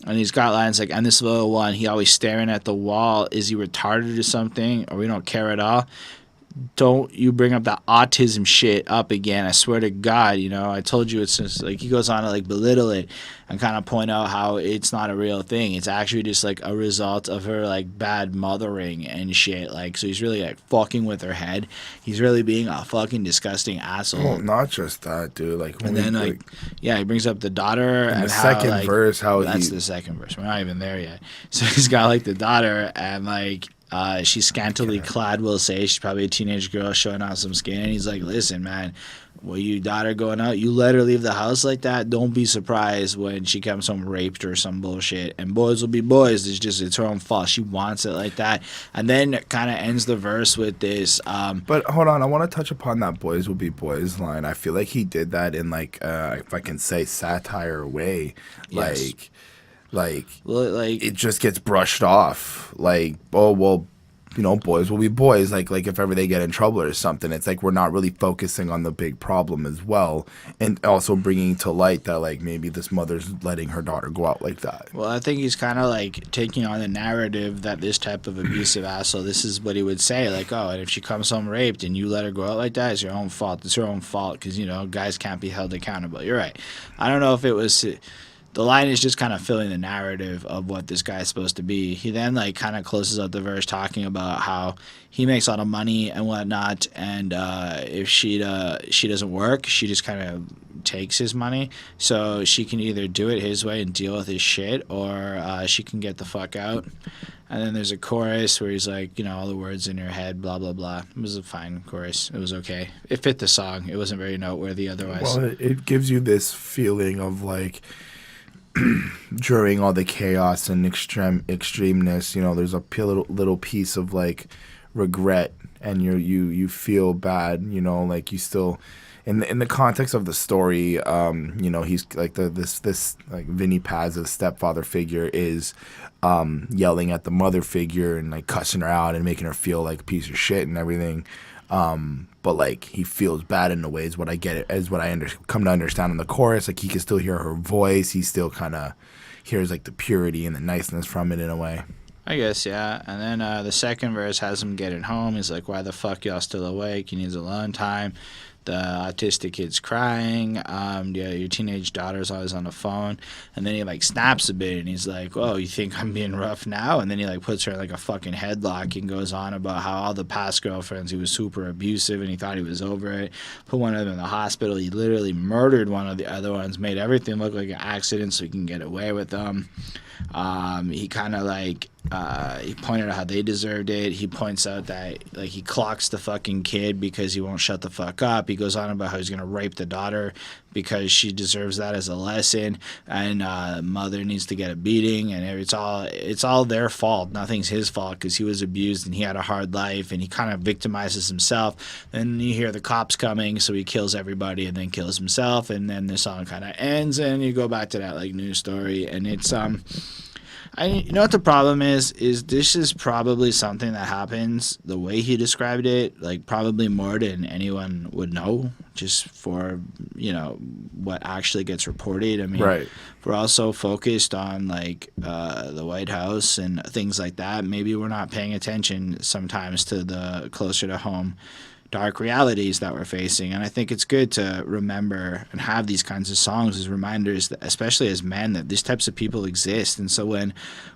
And he's got lines like, and this little one, he always staring at the wall. Is he retarded or something? Or we don't care at all? Don't you bring up that autism shit up again. I swear to God, you know, I told you it's just like he goes on to like belittle it and kind of point out how it's not a real thing. It's actually just like a result of her like bad mothering and shit. Like, so he's really like fucking with her head. He's really being a fucking disgusting asshole. Well, not just that, dude. Like, and then like yeah, he brings up the daughter in and the how, second like, verse, how that's the second verse. We're not even there yet. So he's got like the daughter and like she's scantily clad, we'll say. She's probably a teenage girl showing off some skin. And he's like, listen, man, well, you daughter going out, you let her leave the house like that, don't be surprised when she comes home raped or some bullshit. And boys will be boys. It's her own fault. She wants it like that. And then it kind of ends the verse with this. But hold on, I want to touch upon that boys will be boys line. I feel like he did that in like, if I can say, satire way. Yes. Like it just gets brushed off. Like, oh, well, you know, boys will be boys. Like if ever they get in trouble or something, it's like we're not really focusing on the big problem as well. And also bringing to light that, like, maybe this mother's letting her daughter go out like that. Well, I think he's kind of, like, taking on the narrative that this type of abusive asshole, this is what he would say. Like, oh, and if she comes home raped and you let her go out like that, it's your own fault. It's her own fault because, you know, guys can't be held accountable. You're right. I don't know if it was... The line is just kind of filling the narrative of what this guy's supposed to be. He then like kind of closes out the verse talking about how he makes a lot of money and whatnot, and if she doesn't work, she just kind of takes his money. So she can either do it his way and deal with his shit, or she can get the fuck out. And then there's a chorus where he's like, you know, all the words in your head, blah, blah, blah. It was a fine chorus. It was okay. It fit the song. It wasn't very noteworthy otherwise. Well, it gives you this feeling of like, during all the chaos and extremeness, you know, there's a little piece of like regret, and you feel bad, you know, like you still in the context of the story, you know, he's like this like Vinny Paz, the stepfather figure, is yelling at the mother figure and like cussing her out and making her feel like a piece of shit and everything. But like he feels bad in a way is what I get it as what I come to understand in the chorus. Like he can still hear her voice. He still kind of hears like the purity and the niceness from it in a way. I guess, yeah. And then the second verse has him getting home. He's like, why the fuck y'all still awake? He needs alone time. The autistic kid's crying. Yeah, your teenage daughter's always on the phone. And then he like snaps a bit and he's like, oh, you think I'm being rough now? And then he like puts her in like a fucking headlock and goes on about how all the past girlfriends, he was super abusive and he thought he was over it. Put one of them in the hospital. He literally murdered one of the other ones, made everything look like an accident so he can get away with them. He kind of like he pointed out how they deserved it. He points out that like he clocks the fucking kid because he won't shut the fuck up. He goes on about how he's gonna rape the daughter because she deserves that as a lesson, and mother needs to get a beating, and it's all their fault. Nothing's his fault because he was abused and he had a hard life, and he kind of victimizes himself. Then you hear the cops coming, so he kills everybody and then kills himself, and then the song kind of ends, and you go back to that like news story, and it's you know what the problem is this is probably something that happens the way he described it, like probably more than anyone would know, just for, you know, what actually gets reported. I mean, right. We're also focused on like the White House and things like that. Maybe we're not paying attention sometimes to the closer to home dark realities that we're facing. And I think it's good to remember and have these kinds of songs as reminders, that, especially as men, that these types of people exist. And so when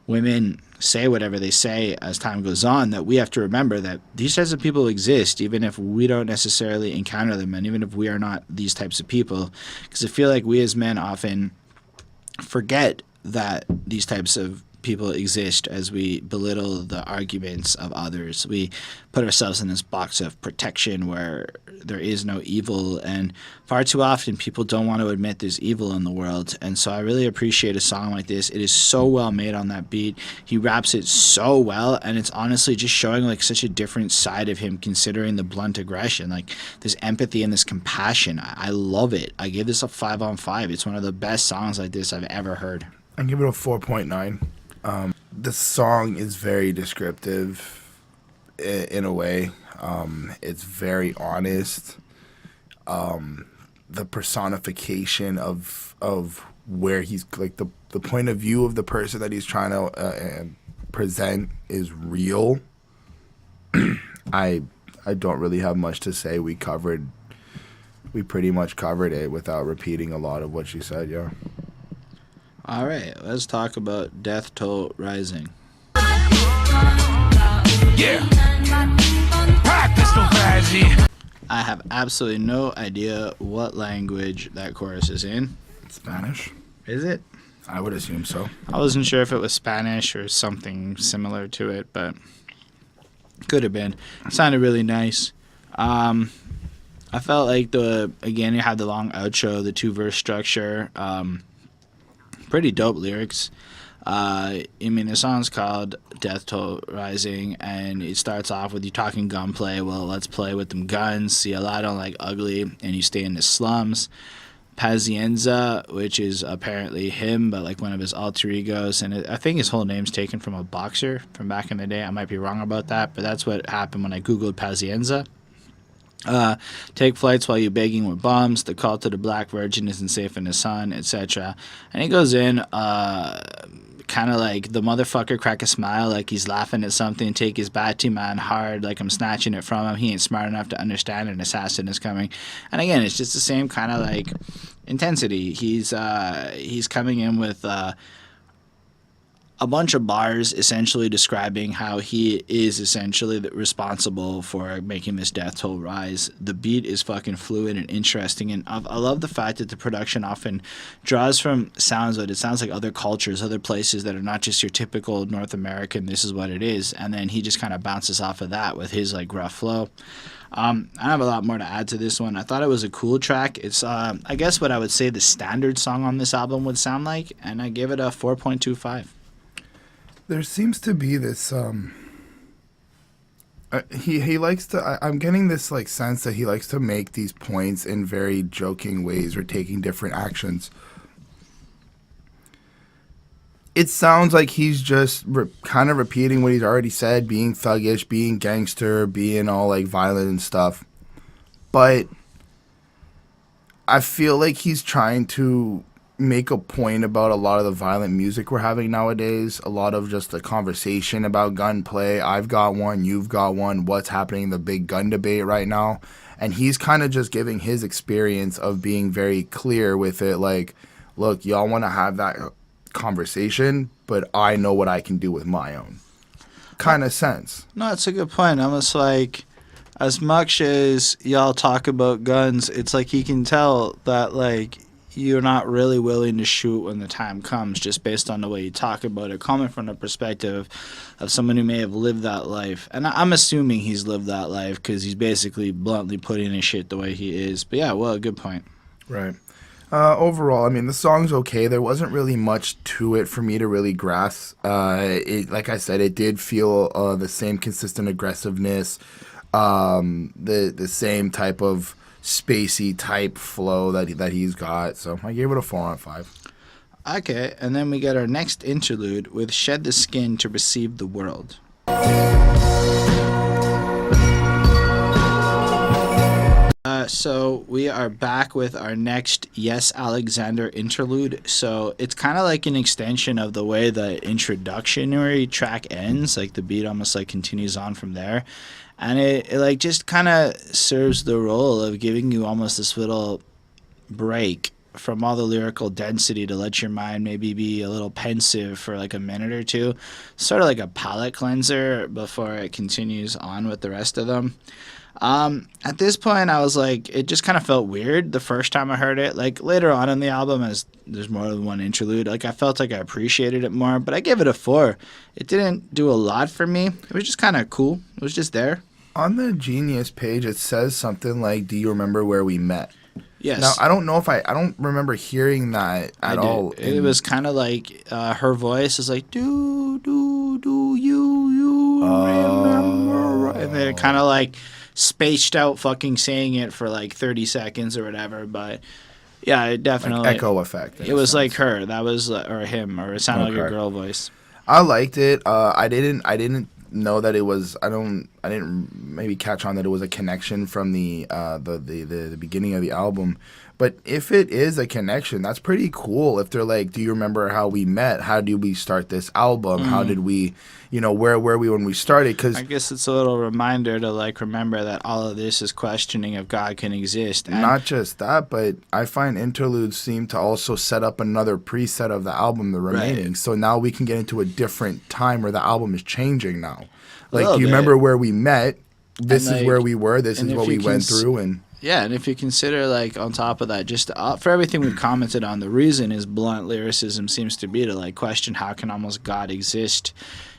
women say whatever they say as time goes on, that we have to remember that these types of people exist, even if we don't necessarily encounter them, and even if we are not these types of people. Because I feel like we as men often forget that these types of people exist as we belittle the arguments of others. We put ourselves in this box of protection where there is no evil, and far too often people don't want to admit there's evil in the world. And so I really appreciate a song like this. It is so well made on that beat. He raps it so well, and it's honestly just showing like such a different side of him, considering the blunt aggression. Like this empathy and this compassion. I love it. I give this a 5 on 5. It's one of the best songs like this I've ever heard. I give it a 4.9. The song is very descriptive in a way. It's very honest. The personification of where he's like the point of view of the person that he's trying to present is real. I don't really have much to say. We pretty much covered it without repeating a lot of what she said. Yeah. All right, let's talk about Death Toll Rising. Yeah. Practice the rising. I have absolutely no idea what language that chorus is in. Spanish. Is it? I would assume so. I wasn't sure if it was Spanish or something similar to it, but could have been. It sounded really nice. I felt like again, you have the long outro, the 2-verse structure. Pretty dope lyrics. I mean, the song's called Death Toll Rising, and it starts off with you talking gunplay. Well, let's play with them guns. See, a lot don't like ugly, and you stay in the slums. Pazienza, which is apparently him, but like one of his alter egos, and I think his whole name's taken from a boxer from back in the day. I might be wrong about that, but that's what happened when I googled Pazienza. Take flights while you're begging with bombs. The call to the black virgin isn't safe in the sun, etc. And he goes in, kind of like the motherfucker crack a smile, like he's laughing at something. Take his batty man hard, like I'm snatching it from him. He ain't smart enough to understand an assassin is coming. And again, it's just the same kind of like intensity. He's coming in with a bunch of bars essentially describing how he is essentially responsible for making this death toll rise. The beat is fucking fluid and interesting, and I love the fact that the production often draws from sounds that it sounds like other cultures, other places that are not just your typical North American, this is what it is, and then he just kind of bounces off of that with his like rough flow. I have a lot more to add to this one. I thought it was a cool track. It's I guess what I would say the standard song on this album would sound like, and I give it a 4.25. There seems to be this he likes to I'm getting this like sense that he likes to make these points in very joking ways or taking different actions. It sounds like he's just kind of repeating what he's already said, being thuggish, being gangster, being all like violent and stuff. But I feel like he's trying to make a point about a lot of the violent music we're having nowadays, a lot of just the conversation about gunplay. I've got one, you've got one, what's happening in the big gun debate right now. And he's kind of just giving his experience of being very clear with it, like, look, y'all want to have that conversation, but I know what I can do with my own kind of sense. No, it's a good point. Almost like as much as y'all talk about guns, it's like he can tell that like you're not really willing to shoot when the time comes, just based on the way you talk about it, coming from the perspective of someone who may have lived that life. And I'm assuming he's lived that life because he's basically bluntly putting his shit the way he is. But yeah, well, good point. Right. Overall, I mean, the song's okay. There wasn't really much to it for me to really grasp. Like I said, it did feel the same consistent aggressiveness, the same type of spacey type flow that he's got. So I gave it a 4 on 5. Okay, and then we get our next interlude with Shed the Skin to Receive the World. So we are back with our next Yes Alexander interlude. So it's kind of like an extension of the way the introductory track ends, like the beat almost like continues on from there. And it like just kind of serves the role of giving you almost this little break from all the lyrical density to let your mind maybe be a little pensive for like a minute or two. Sort of like a palate cleanser before it continues on with the rest of them. At this point, I was like, it just kind of felt weird the first time I heard it. Like later on in the album, as there's more than one interlude, like I felt like I appreciated it more, but I gave it a 4. It didn't do a lot for me. It was just kind of cool. It was just there. On the Genius page, it says something like, "Do you remember where we met?" Yes. Now, I don't know if I don't remember hearing that at all. It was kind of like her voice is like, do you remember? And then it kind of like spaced out fucking saying it for like 30 seconds or whatever. But yeah, it definitely. Like echo effect. It was like her. That was, or him, or it sounded like a girl voice. I liked it. I didn't know that it was. I didn't maybe catch on that it was a connection from the beginning of the album. But if it is a connection, that's pretty cool. If they're like, "Do you remember how we met? How did we start this album? How did we, where were we when we started?" Because I guess it's a little reminder to like remember that all of this is questioning if God can exist. And not just that, but I find interludes seem to also set up another preset of the album, the remaining. Right. So now we can get into a different time where the album is changing now. Like, Little do you bit. remember where we met? This And, is like, where we were. This and is if what you we went cons- through. And Yeah, and if you consider, like, on top of that, just for everything we've commented on, the reason his blunt lyricism seems to be to, like, question how can almost God exist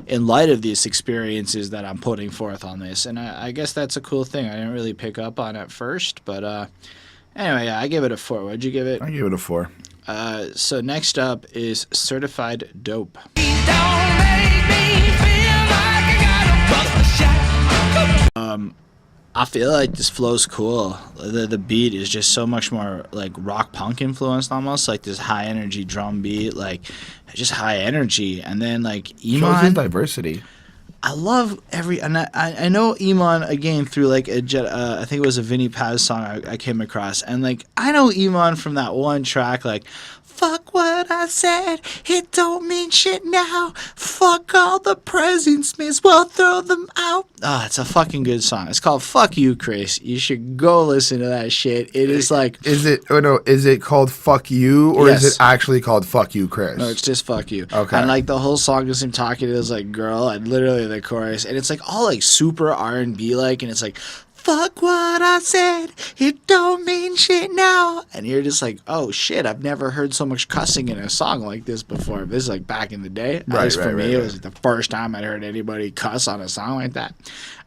in light of these experiences that I'm putting forth on this. And I guess that's a cool thing. I didn't really pick up on it first, but anyway, yeah, I give it a 4. What'd you give it? I give it a 4. So next up is Certified Dope. I feel like this flow's cool. The beat is just so much more like rock punk influenced, almost like this high energy drum beat, like just high energy. And then like Shows his Eamon, diversity. I love and I know Eamon again through like I think it was a Vinnie Paz song I came across, and like I know Eamon from that one track like. Fuck what I said, it don't mean shit now. Fuck all the presents, miss, well throw them out. Ah, it's a fucking good song. It's called Fuck You, Chris. You should go listen to that shit. It is like... Is it called Fuck You, or Yes. is it actually called Fuck You, Chris? No, it's just Fuck You. Okay. And like the whole song is him talking to this like girl, and literally the chorus, and it's like all like super R&B like, and it's like... Fuck what I said, it don't mean shit now. And you're just like, oh shit, I've never heard so much cussing in a song like this before. This is like back in the day. At least for me, it was the first time I'd heard anybody cuss on a song like that.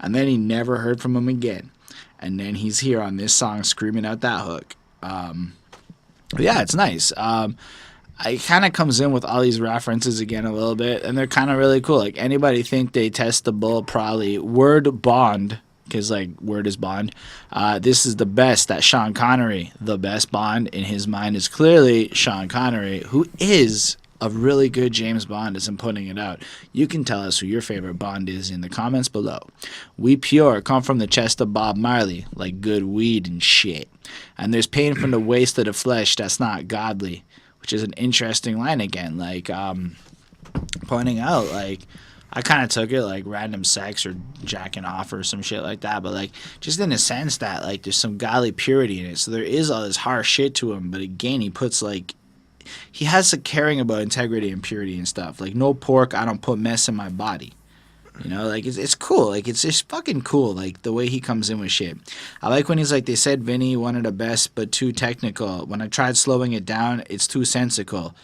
And then he never heard from him again. And then he's here on this song screaming out that hook. Yeah, it's nice. It kind of comes in with all these references again a little bit, and they're kind of really cool. Like anybody think they test the bull, probably word Bond. Because, like, word is Bond. This is the best that Sean Connery, the best Bond in his mind, is clearly Sean Connery, who is a really good James Bond as I'm putting it out. You can tell us who your favorite Bond is in the comments below. We pure come from the chest of Bob Marley, like good weed and shit. And there's pain from the waste of the flesh that's not godly, which is an interesting line again. Like, pointing out, like... I kind of took it like random sex or jacking off or some shit like that, but like just in a sense that like there's some godly purity in it. So there is all this harsh shit to him, but again, he puts like he has a caring about integrity and purity and stuff. Like no pork, I don't put mess in my body. You know, like it's cool. Like it's just fucking cool. Like the way he comes in with shit. I like when he's like, they said Vinny wanted the best, but too technical. When I tried slowing it down, it's too sensical.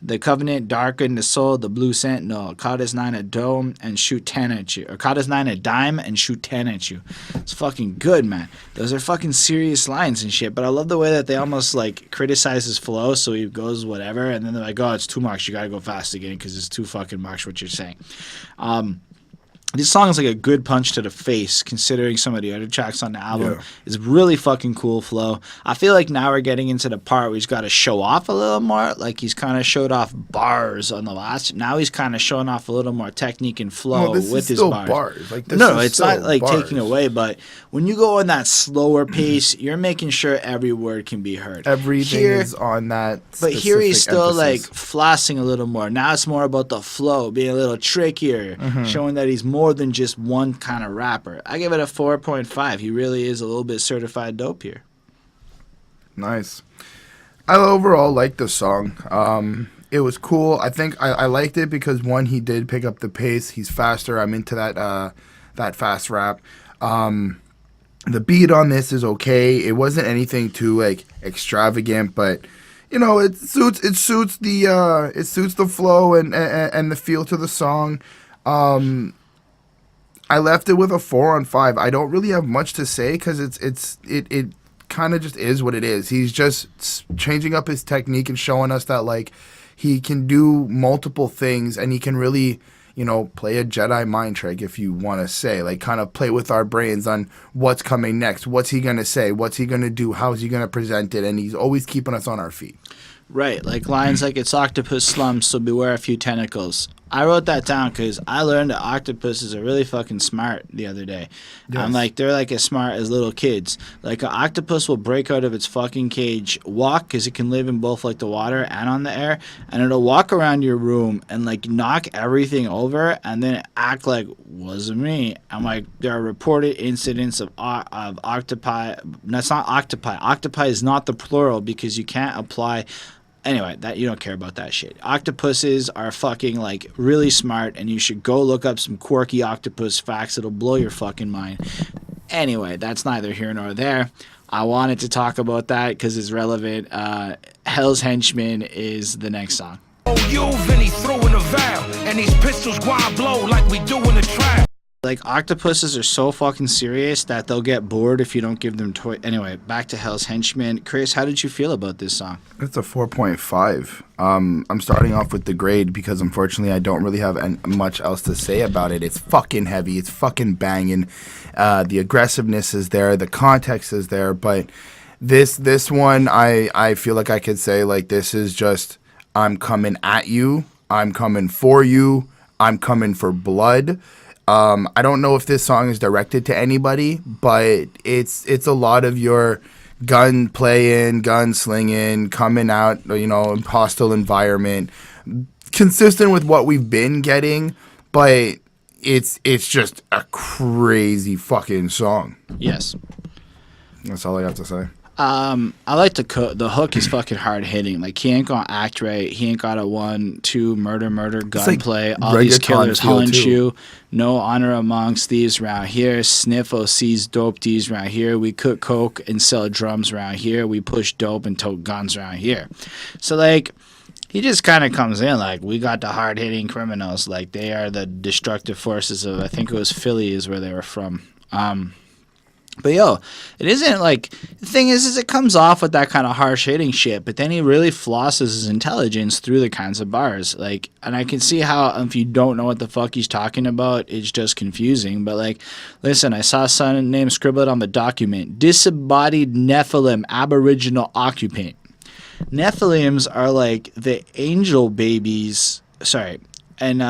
The Covenant darkened the soul, the Blue Sentinel. Caught his 9 a dome and shoot 10 at you. Or caught his 9 a dime and shoot 10 at you. It's fucking good, man. Those are fucking serious lines and shit. But I love the way that they almost like criticize his flow, so he goes whatever, and then they're like, oh, it's too much. You gotta go fast again because it's too fucking much what you're saying. This song is like a good punch to the face, considering some of the other tracks on the album. Yeah. It's really fucking cool flow. I feel like now we're getting into the part where he's got to show off a little more. Like he's kind of showed off bars on the last. Now he's kind of showing off a little more technique and flow No, this with is his still bars. Like, this No, is it's not still like bars. taking away, but when you go on that slower pace, you're making sure every word can be heard. Everything Here- is on that. But here he's still emphasis. like flossing a little more. Now it's more about the flow, being a little trickier, showing that he's more more than just one kind of rapper. I give it a 4.5. He really is a little bit certified dope here. Nice. I overall liked the song. It was cool. I think I liked it because, one, he did pick up the pace. He's faster. I'm into that fast rap. The beat on this is okay. It wasn't anything too like extravagant, but you know, it suits the flow and the feel to the song. I left it with a 4 on 5. I don't really have much to say because it kind of just is what it is. He's just changing up his technique and showing us that like he can do multiple things and he can really, you know, play a Jedi mind trick, if you want to say, like kind of play with our brains on what's coming next. What's he going to say? What's he going to do? How's he going to present it? And he's always keeping us on our feet. Right, like lines like it's octopus slums, so beware a few tentacles. I wrote that down because I learned that octopuses are really fucking smart the other day. Yes. I'm like, they're like as smart as little kids. Like an octopus will break out of its fucking cage, walk, because it can live in both like the water and on the air, and it'll walk around your room and like knock everything over and then act like, wasn't me. I'm like, there are reported incidents of octopi. That's not octopi. Octopi is not the plural because you can't apply. Anyway, that you don't care about that shit. Octopuses are fucking like really smart, and you should go look up some quirky octopus facts. It'll blow your fucking mind. Anyway, that's neither here nor there. I wanted to talk about that because it's relevant. Hell's Henchman is the next song. Oh, you, Vinny throwing a vow, and these pistols go blow like we do in the trap. Like, octopuses are so fucking serious that they'll get bored if you don't give them toy. Anyway, back to Hell's Henchman. Chris, how did you feel about this song? It's a 4.5. I'm starting off with the grade because unfortunately I don't really have much else to say about it. It's fucking heavy. It's fucking banging. The aggressiveness is there. The context is there. But this one, I feel like I could say, like, this is just, I'm coming at you. I'm coming for you. I'm coming for blood. I don't know if this song is directed to anybody, but it's a lot of your gun playing, gun slinging, coming out, you know, in hostile environment, consistent with what we've been getting, but it's just a crazy fucking song. Yes. That's all I have to say. I like the hook is fucking hard hitting. Like, he ain't gonna act right. He ain't got a 1-2 murder gunplay. All these killers hunt you. No honor amongst thieves round here. Sniff OC's dope D's round here. We cook coke and sell drums round here. We push dope and tote guns round here. So like, he just kind of comes in like, we got the hard hitting criminals. Like, they are the destructive forces of, I think it was Philly is where they were from. But yo, it isn't like, the thing is it comes off with that kind of harsh hitting shit, but then he really flosses his intelligence through the kinds of bars. Like, and I can see how if you don't know what the fuck he's talking about, it's just confusing. But like, listen, I saw some name scribbled on the document: disembodied Nephilim Aboriginal occupant. Nephilims are like the angel babies. Sorry. And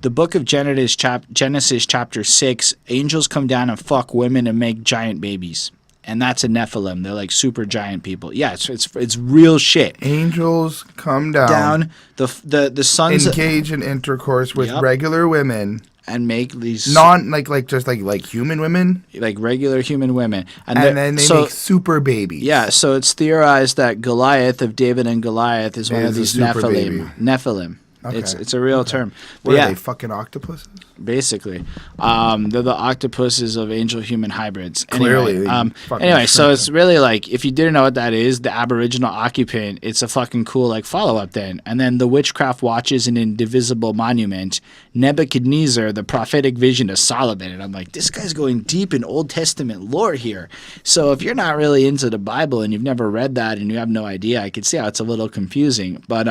the book of Genesis chapter 6, angels come down and fuck women and make giant babies. And that's a Nephilim. They're like super giant people. Yeah, it's real shit. Angels come down. The sons engage in intercourse with regular women. And make these just human women, like regular human women, and then they make super babies. Yeah, so it's theorized that Goliath of David and Goliath is one of these Nephilim. Okay. It's a real term. What are they, fucking octopuses? Basically. They're the octopuses of angel-human hybrids. Clearly. Anyway, so it's really like, if you didn't know what that is, the Aboriginal occupant, it's a fucking cool like follow-up then. And then the witchcraft watches an indivisible monument, Nebuchadnezzar, the prophetic vision of Solomon. And I'm like, this guy's going deep in Old Testament lore here. So if you're not really into the Bible and you've never read that and you have no idea, I can see how it's a little confusing. But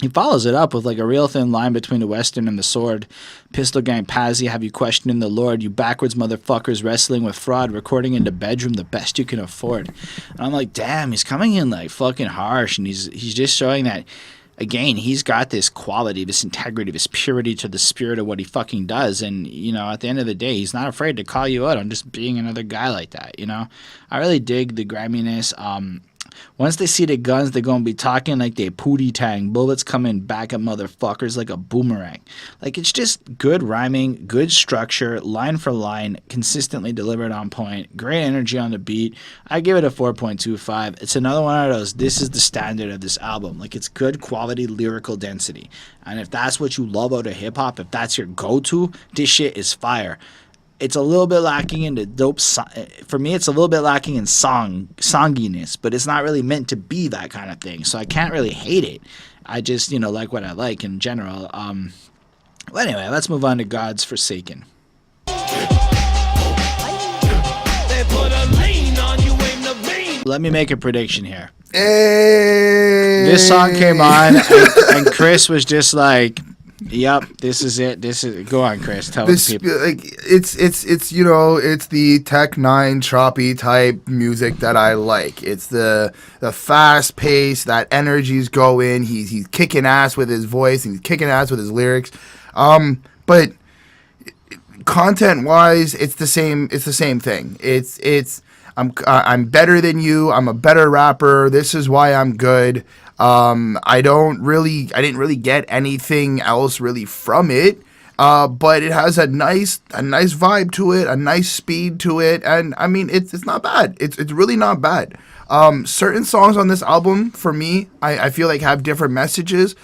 he follows it up with like a real thin line between the Western and the sword. Pistol gang Pazzi, have you questioning the Lord? You backwards motherfuckers wrestling with fraud, recording in the bedroom the best you can afford. And I'm like, damn, he's coming in like fucking harsh, and he's just showing that, again, he's got this quality, this integrity, this purity to the spirit of what he fucking does. And, you know, at the end of the day, he's not afraid to call you out on just being another guy like that, you know? I really dig the griminess. Once they see the guns, they're going to be talking like they pootie tang. Bullets coming back at motherfuckers like a boomerang. Like, it's just good rhyming, good structure, line for line, consistently delivered on point, great energy on the beat. I give it a 4.25. It's another one of those, this is the standard of this album. Like, it's good quality lyrical density. And if that's what you love out of hip-hop, if that's your go-to, this shit is fire. It's a little bit lacking in the dope. For me, it's a little bit lacking in songiness, but it's not really meant to be that kind of thing. So I can't really hate it. I just, like what I like in general. Well, anyway, let's move on to God's Forsaken. Let me make a prediction here. Hey. This song came on, and Chris was just like, "Yep, this is it. This is." Go on, Chris. Tell the people. Like, it's it's the Tech 9 choppy type music that I like. It's the fast pace, that energy's going. He's kicking ass with his voice. He's kicking ass with his lyrics. But content wise, it's the same. It's the same thing. It's I'm better than you. I'm a better rapper. This is why I'm good. I didn't really get anything else really from it. But it has a nice vibe to it, a nice speed to it, and I mean it's not bad. It's really not bad. Certain songs on this album for me, I feel like have different messages.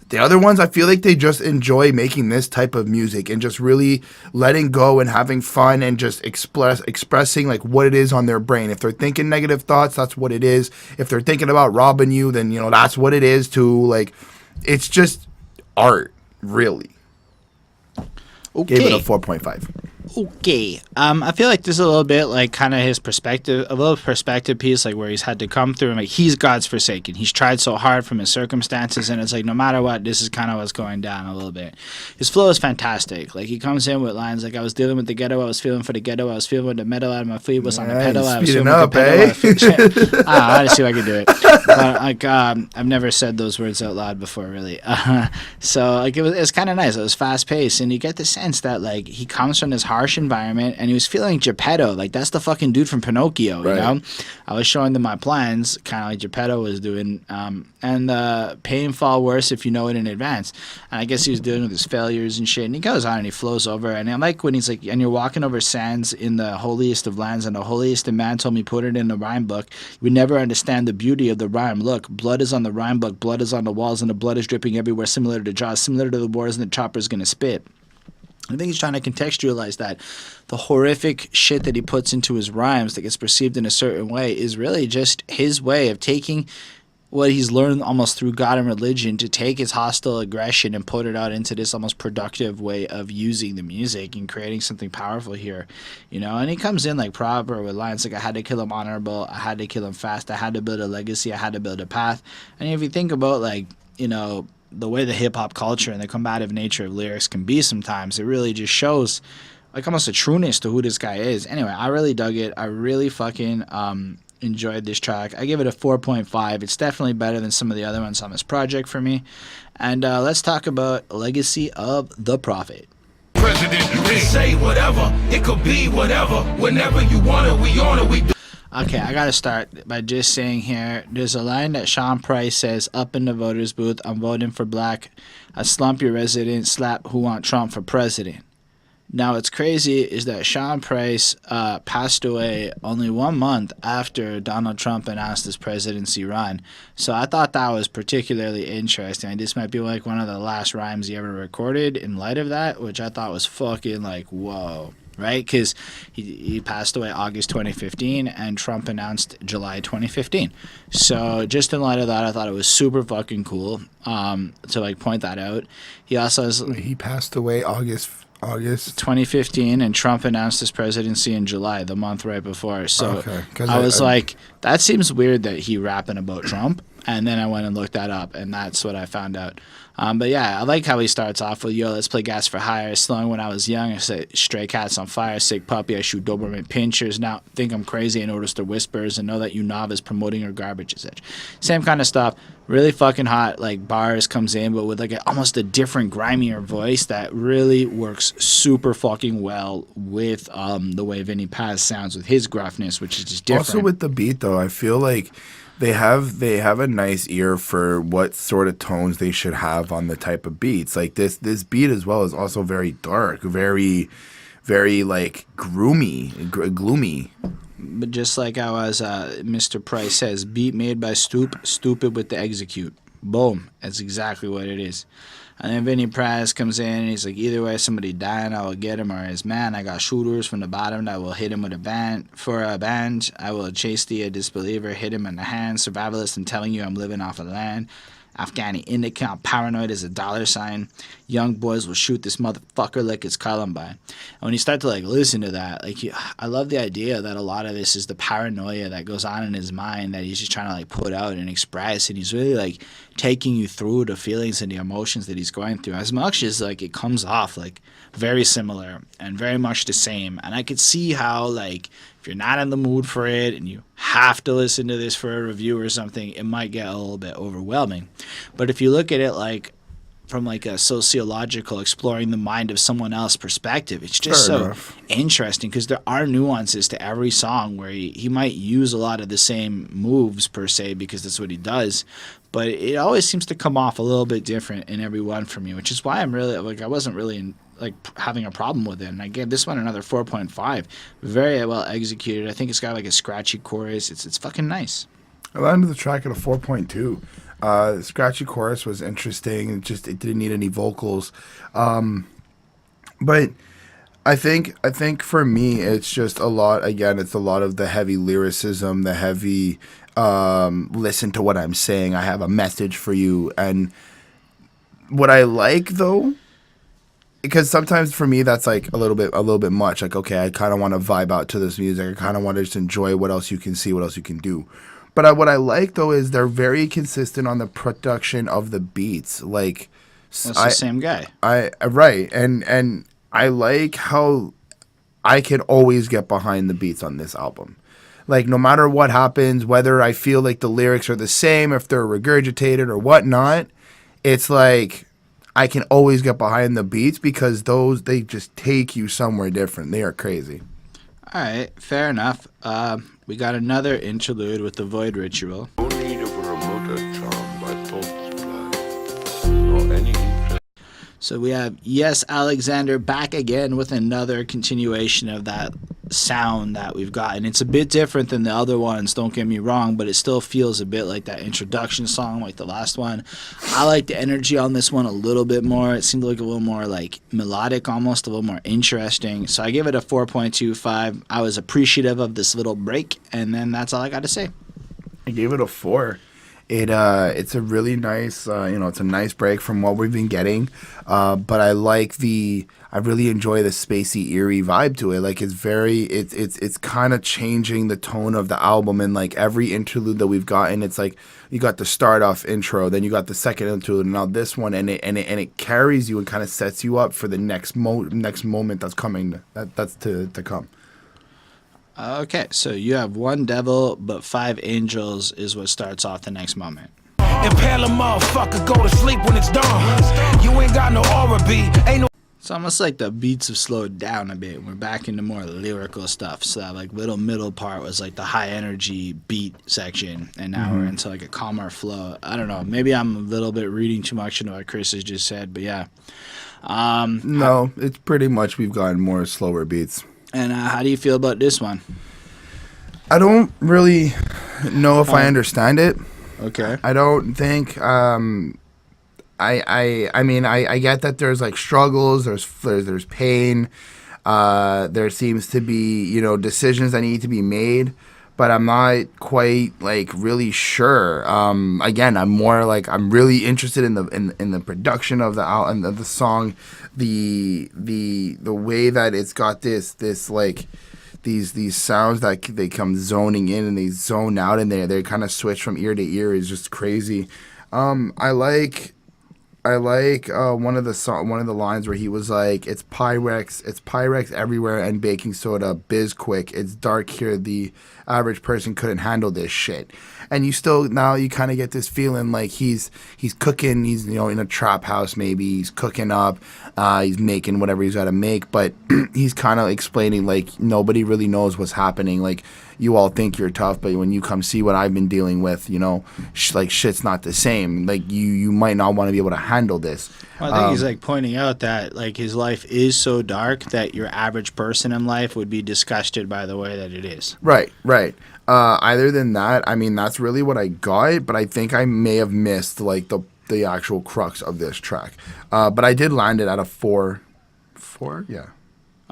The other ones, I feel like they just enjoy making this type of music and just really letting go and having fun and just expressing like what it is on their brain. If they're thinking negative thoughts, that's what it is. If they're thinking about robbing you, then that's what it is too. Like, it's just art, really. Okay. Gave it a 4.5. Okay. I feel like this is a little bit like kind of his perspective, a little perspective piece, like where he's had to come through and like he's God's forsaken. He's tried so hard from his circumstances, and it's like no matter what, this is kind of what's going down a little bit. His flow is fantastic. Like, he comes in with lines like, I was dealing with the ghetto, I was feeling for the ghetto, I was feeling with the metal out of my feet, was on the pedal, I was feeling with the pedal. I had to see if I could do it. But like, I've never said those words out loud before, really. So like it's kind of nice. It was fast paced, and you get the sense that like he comes from this harsh environment, and he was feeling Geppetto. Like, that's the fucking dude from Pinocchio, you know? I was showing them my plans, kind of like Geppetto was doing, and pain fall worse if you know it in advance. And I guess he was dealing with his failures and shit, and he goes on and he flows over, and I like when he's like, and you're walking over sands in the holiest of lands, and the holiest of man told me put it in the rhyme book. You would never understand the beauty of the rhyme. Look, blood is on the rhyme book, blood is on the walls, and the blood is dripping everywhere, similar to Jaws, similar to the wars, and the chopper's gonna spit. I think he's trying to contextualize that the horrific shit that he puts into his rhymes that gets perceived in a certain way is really just his way of taking what he's learned almost through God and religion to take his hostile aggression and put it out into this almost productive way of using the music and creating something powerful here, you know? And he comes in like proper with lines like, I had to kill him honorable, I had to kill him fast, I had to build a legacy, I had to build a path. And if you think about like, you know, the way the hip-hop culture and the combative nature of lyrics can be sometimes, it really just shows like almost a trueness to who this guy is. Anyway, I really dug it. I really fucking enjoyed this track. I give it a 4.5. It's definitely better than some of the other ones on this project for me. And let's talk about Legacy of the Prohpet. President, they say whatever, it could be whatever, whenever you want it, we on it, we do. Okay, I gotta start by just saying here, there's a line that Sean Price says up in the voters booth, I'm voting for black. I slump your resident, slap who want Trump for president. Now, what's crazy is that Sean Price passed away only 1 month after Donald Trump announced his presidency run. So I thought that was particularly interesting. This might be like one of the last rhymes he ever recorded in light of that, which I thought was fucking like, whoa. Right? Because he passed away August 2015, and Trump announced July 2015. So just in light of that, I thought it was super fucking cool to like point that out. He also has... He passed away August 2015, and Trump announced his presidency in July, the month right before. So okay, I was like, that seems weird that he rapping about Trump. And then I went and looked that up, and that's what I found out. But yeah, I like how he starts off with, yo, let's play gas for hire. Slowing when I was young, I said, stray cats on fire, sick puppy, I shoot Doberman pinchers. Now think I'm crazy and notice the whispers and know that you novice promoting your garbage is it. Same kind of stuff. Really fucking hot, like bars comes in, but with like almost a different, grimier voice that really works super fucking well with the way Vinny Paz sounds with his gruffness, which is just different. Also with the beat, though, I feel like They have a nice ear for what sort of tones they should have on the type of beats. Like this beat as well is also very dark, very like gloomy. But just like how as Mr. Price says, beat made by stupid with the execute. Boom. That's exactly what it is. And then Vinny Paz comes in and he's like, either way, somebody dying, I will get him, or his man, I got shooters from the bottom that will hit him with a band. I will chase the disbeliever, hit him in the hand, survivalist, and telling you I'm living off of land. Afghani indica, paranoid as a dollar sign. Young boys will shoot this motherfucker like it's Columbine. And when you start to like listen to that, like I love the idea that a lot of this is the paranoia that goes on in his mind that he's just trying to like put out and express, and he's really like taking you through the feelings and the emotions that he's going through. As much as like it comes off like very similar and very much the same, and I could see how like if you're not in the mood for it and you have to listen to this for a review or something, it might get a little bit overwhelming. But if you look at it like from like a sociological, exploring the mind of someone else's perspective, it's just interesting because there are nuances to every song where he might use a lot of the same moves per se because that's what he does, but it always seems to come off a little bit different in every one for me, which is why I'm really like I wasn't really having a problem with it, and I gave this one another 4.5. Very well executed. I think it's got like a scratchy chorus. It's fucking nice. I landed the track at a 4.2. The scratchy chorus was interesting. It didn't need any vocals, but I think for me it's just a lot. Again, it's a lot of the heavy lyricism, the heavy listen to what I'm saying. I have a message for you, and what I like though. Because sometimes for me that's like a little bit much. Like, okay, I kind of want to vibe out to this music. I kind of want to just enjoy what else you can see, what else you can do. But what I like though is they're very consistent on the production of the beats. Like, that's the same guy. Right, and I like how I can always get behind the beats on this album. Like, no matter what happens, whether I feel like the lyrics are the same, if they're regurgitated or whatnot, it's like I can always get behind the beats because they just take you somewhere different. They are crazy. All right, fair enough. We got another interlude with the Void Ritual. No need of a remoter charm by thought supply, nor any interest. So we have Yes Alexander back again with another continuation of that sound that we've gotten. It's a bit different than the other ones, don't get me wrong, but it still feels a bit like that introduction song like the last one. I like the energy on this one a little bit more. It seemed like a little more like melodic, almost a little more interesting. So I give it a 4.25. I was appreciative of this little break, and then that's all I got to say. I gave it a 4. It's a really nice, it's a nice break from what we've been getting. But I really enjoy the spacey, eerie vibe to it. Like it's kind of changing the tone of the album. And like every interlude that we've gotten, it's like you got the start off intro, then you got the second interlude, and now this one, and it carries you and kind of sets you up for the next moment that's coming. That's to come. Okay, so you have one devil, but 5 angels is what starts off the next moment. Impale a motherfucker, go to sleep when it's dawn. You ain't got no aura beat, ain't no. It's almost like the beats have slowed down a bit. We're back into more lyrical stuff. So that like little middle part was like the high energy beat section, and now we're into like a calmer flow. I don't know. Maybe I'm a little bit reading too much into what Chris has just said, but yeah. No, it's pretty much we've gotten more slower beats. And how do you feel about this one? I don't really know if I understand it. Okay. I don't think. I mean, I get that there's like struggles. There's pain. There seems to be decisions that need to be made, but I'm not quite like really sure. Again, I'm more like I'm really interested in the production of the song, the way that it's got this like these sounds that they come zoning in and they zone out, and they kind of switch from ear to ear is just crazy. I like one of the lines where he was like, it's Pyrex everywhere and baking soda, Bizquick. It's dark here. The average person couldn't handle this shit. And you kind of get this feeling like he's cooking. He's in a trap house maybe. He's cooking up. He's making whatever he's got to make. But he's kind of explaining like nobody really knows what's happening. Like you all think you're tough, but when you come see what I've been dealing with, you know, like shit's not the same. Like you might not want to be able to handle this. Well, I think he's like pointing out that like his life is so dark that your average person in life would be disgusted by the way that it is. Right. Other than that, I mean, that's really what I got, but I think I may have missed like the actual crux of this track. But I did land it at a 4. 4? Yeah.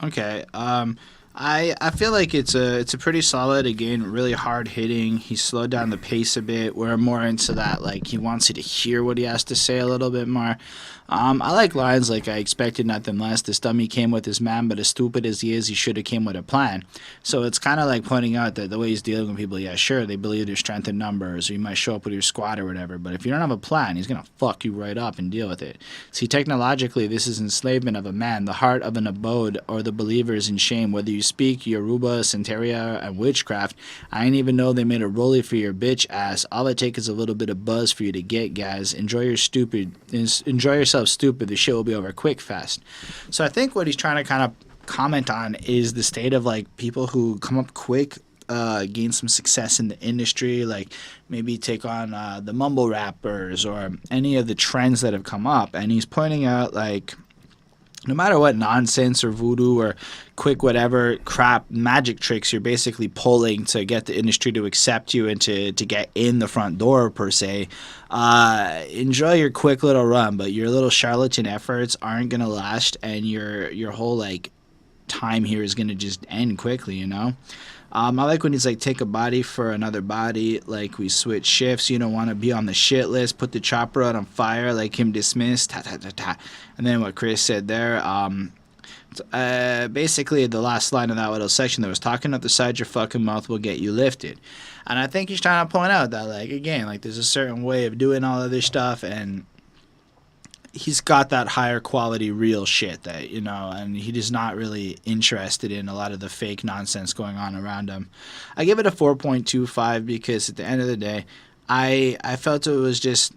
Okay. I feel like it's a pretty solid, again, really hard hitting. He slowed down the pace a bit. We're more into that, like he wants you to hear what he has to say a little bit more. I like lines like I expected nothing less. This dummy came with his man, but as stupid as he is, he should have came with a plan. So it's kind of like pointing out that the way he's dealing with people, yeah, sure, they believe there's strength in numbers, or you might show up with your squad or whatever, but if you don't have a plan, he's going to fuck you right up and deal with it. See, technologically, this is enslavement of a man, the heart of an abode, or the believers in shame. Whether you speak Yoruba, Santeria, and witchcraft, I ain't even know they made a rollie for your bitch ass. All it takes is a little bit of buzz for you to get, guys. Enjoy yourself stupid. The shit will be over quick, fast. So I think what he's trying to kind of comment on is the state of like people who come up quick, gain some success in the industry, like maybe take on the mumble rappers or any of the trends that have come up. And he's pointing out like no matter what nonsense or voodoo or quick whatever crap magic tricks you're basically pulling to get the industry to accept you and to get in the front door per se, enjoy your quick little run, but your little charlatan efforts aren't going to last, and your whole like time here is going to just end quickly, you know? I like when he's like, take a body for another body, like we switch shifts, you don't want to be on the shit list, put the chopper out on fire, like him dismissed, ta ta ta ta. And then what Chris said there, basically the last line of that little section that was talking up the side your fucking mouth will get you lifted. And I think he's trying to point out that, like, again, like there's a certain way of doing all of this stuff, and he's got that higher quality real shit that, you know, and he is not really interested in a lot of the fake nonsense going on around him. I give it a 4.25 because at the end of the day, I felt it was just,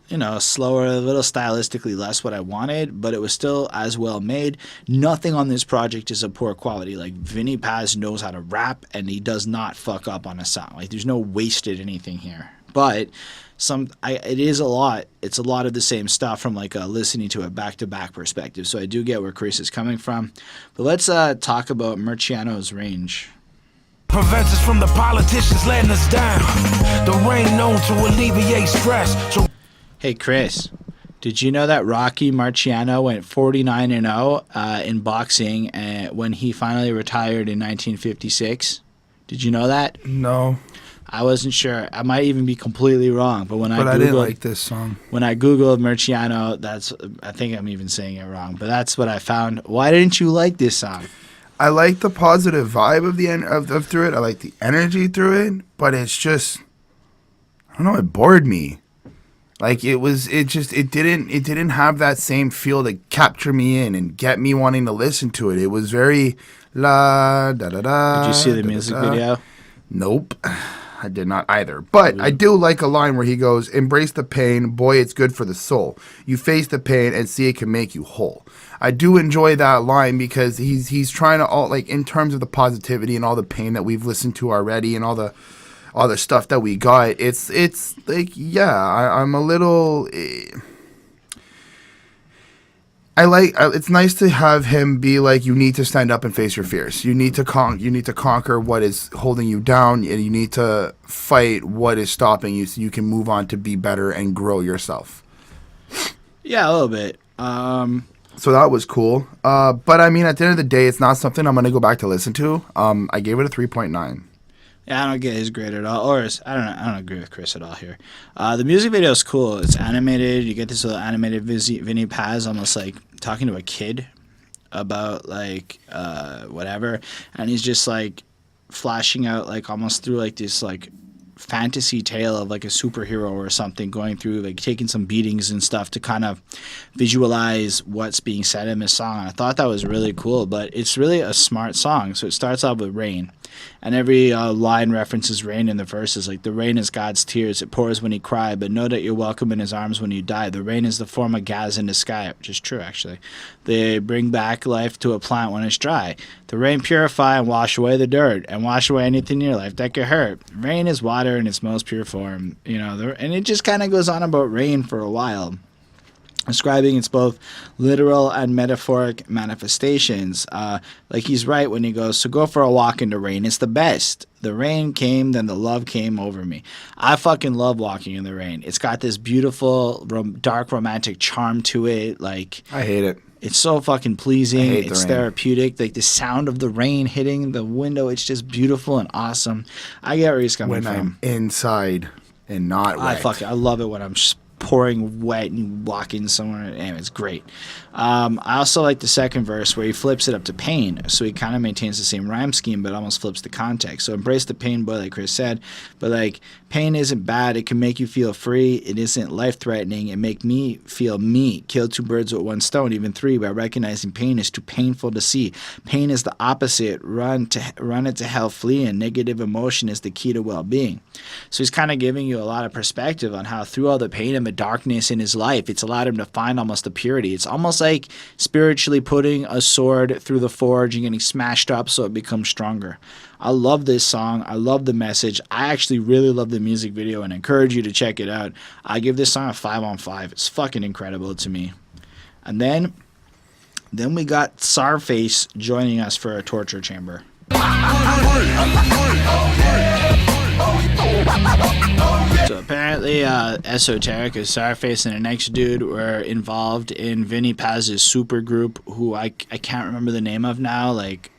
you know, slower, a little stylistically less what I wanted, but it was still as well made. Nothing on this project is of poor quality. Like, Vinny Paz knows how to rap, and he does not fuck up on a song. Like, there's no wasted anything here. But it is a lot. It's a lot of the same stuff from like listening to a back-to-back perspective. So I do get where Chris is coming from. But let's talk about Marciano's range. Prevents us from the politicians letting us down. The rain known to alleviate stress. So hey Chris, did you know that Rocky Marciano went 49-0 in boxing when he finally retired in 1956? Did you know that? No. I wasn't sure. I might even be completely wrong, but I didn't like this song. When I googled Marciano, I think I'm even saying it wrong, but that's what I found. Why didn't you like this song? I like the positive vibe of the end of through it. I like the energy through it, but it's just, I don't know, it bored me. Like it didn't have that same feel to capture me in and get me wanting to listen to it. It was very la da da da. Did you see the music video? Nope. I did not either. But I do like a line where he goes, embrace the pain, boy, it's good for the soul. You face the pain and see it can make you whole. I do enjoy that line because he's trying to, like, in terms of the positivity and all the pain that we've listened to already and all the stuff that we got, it's like, yeah, I'm a little... it's nice to have him be like, you need to stand up and face your fears. You need to conquer what is holding you down, and you need to fight what is stopping you so you can move on to be better and grow yourself. Yeah, a little bit. So that was cool. But I mean, at the end of the day, it's not something I'm going to go back to listen to. I gave it a 3.9. Yeah, I don't get his grade at all. I don't agree with Chris at all here. The music video is cool. It's animated. You get this little animated Vinny Paz almost like talking to a kid about like whatever, and he's just like flashing out like almost through like this like fantasy tale of like a superhero or something, going through like taking some beatings and stuff to kind of visualize what's being said in this song. And I thought that was really cool, but it's really a smart song. So it starts off with rain. And every line references rain in the verses, like, the rain is God's tears, it pours when he cry, but know that you're welcome in his arms when you die. The rain is the form of gas in the sky, which is true, actually. They bring back life to a plant when it's dry. The rain purify and wash away the dirt, and wash away anything in your life that could hurt. Rain is water in its most pure form, and it just kind of goes on about rain for a while, describing its both literal and metaphoric manifestations. Like, he's right when he goes, so go for a walk in the rain. It's the best. The rain came, then the love came over me. I fucking love walking in the rain. It's got this beautiful, dark, romantic charm to it. Like, I hate it. It's so fucking pleasing. I hate the It's rain. therapeutic. Like, the sound of the rain hitting the window, it's just beautiful and awesome. I get where he's coming When from. I'm inside and not wet. I love it when I'm just pouring wet and walking somewhere. Anyway, it's great. I also like the second verse where he flips it up to pain. So he kind of maintains the same rhyme scheme, but almost flips the context. So embrace the pain, boy, like Chris said. But, like, pain isn't bad. It can make you feel free. It isn't life-threatening. It make me feel me. Kill two birds with one stone, even three, by recognizing pain is too painful to see. Pain is the opposite. Run it to hell, flee, and negative emotion is the key to well-being. So he's kind of giving you a lot of perspective on how through all the pain and the darkness in his life, it's allowed him to find almost the purity. It's almost like spiritually putting a sword through the forge and getting smashed up so it becomes stronger. I love this song. I love the message. I actually really love the music video and encourage you to check it out. I give this song a 5 on 5. It's fucking incredible to me. And then we got CZARFACE joining us for a torture chamber. So apparently, Esoteric, CZARFACE, and the next dude were involved in Vinny Paz's super group, who I can't remember the name of now. Like,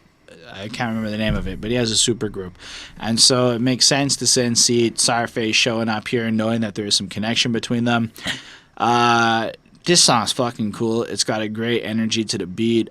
I can't remember the name of it, but he has a super group. And so it makes sense to then see CZARFACE showing up here and knowing that there is some connection between them. This song's fucking cool. It's got a great energy to the beat.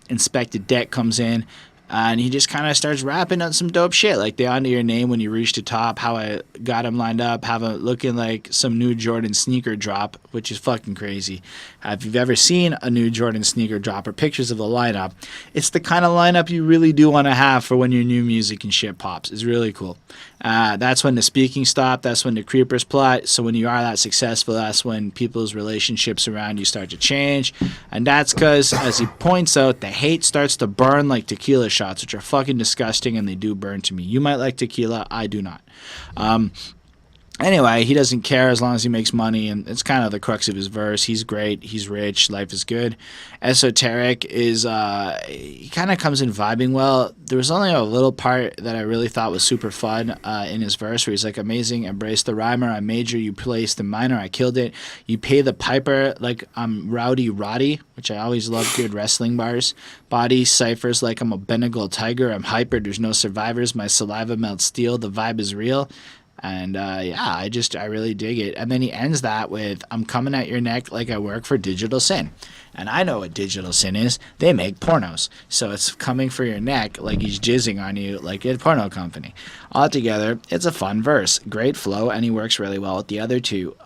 Inspected Deck comes in, and he just kind of starts rapping on some dope shit, like the Under Your Name When You Reach the Top, how I got him lined up, have him looking like some new Jordan sneaker drop, which is fucking crazy. If you've ever seen a new Jordan sneaker drop or pictures of the lineup, it's the kind of lineup you really do want to have for when your new music and shit pops. It's really cool. That's when the speaking stop. That's when the creepers plot. So when you are that successful, that's when people's relationships around you start to change. And that's because, as he points out, the hate starts to burn like tequila shots, which are fucking disgusting, and they do burn to me. You might like tequila. I do not. Anyway, he doesn't care as long as he makes money, and it's kind of the crux of his verse. He's great. He's rich. Life is good. Esoteric is, he kind of comes in vibing well. There was only a little part that I really thought was super fun in his verse where he's like, amazing, embrace the rhymer. I major, you place the minor. I killed it. You pay the piper like I'm Rowdy Roddy, which I always love good wrestling bars. Body ciphers like I'm a Bengal tiger. I'm hyper. There's no survivors. My saliva melts steel. The vibe is real. And I really dig it. And then he ends that with, I'm coming at your neck like I work for Digital Sin. And I know what Digital Sin is. They make pornos. So it's coming for your neck like he's jizzing on you like a porno company. Altogether, it's a fun verse. Great flow, and he works really well with the other two.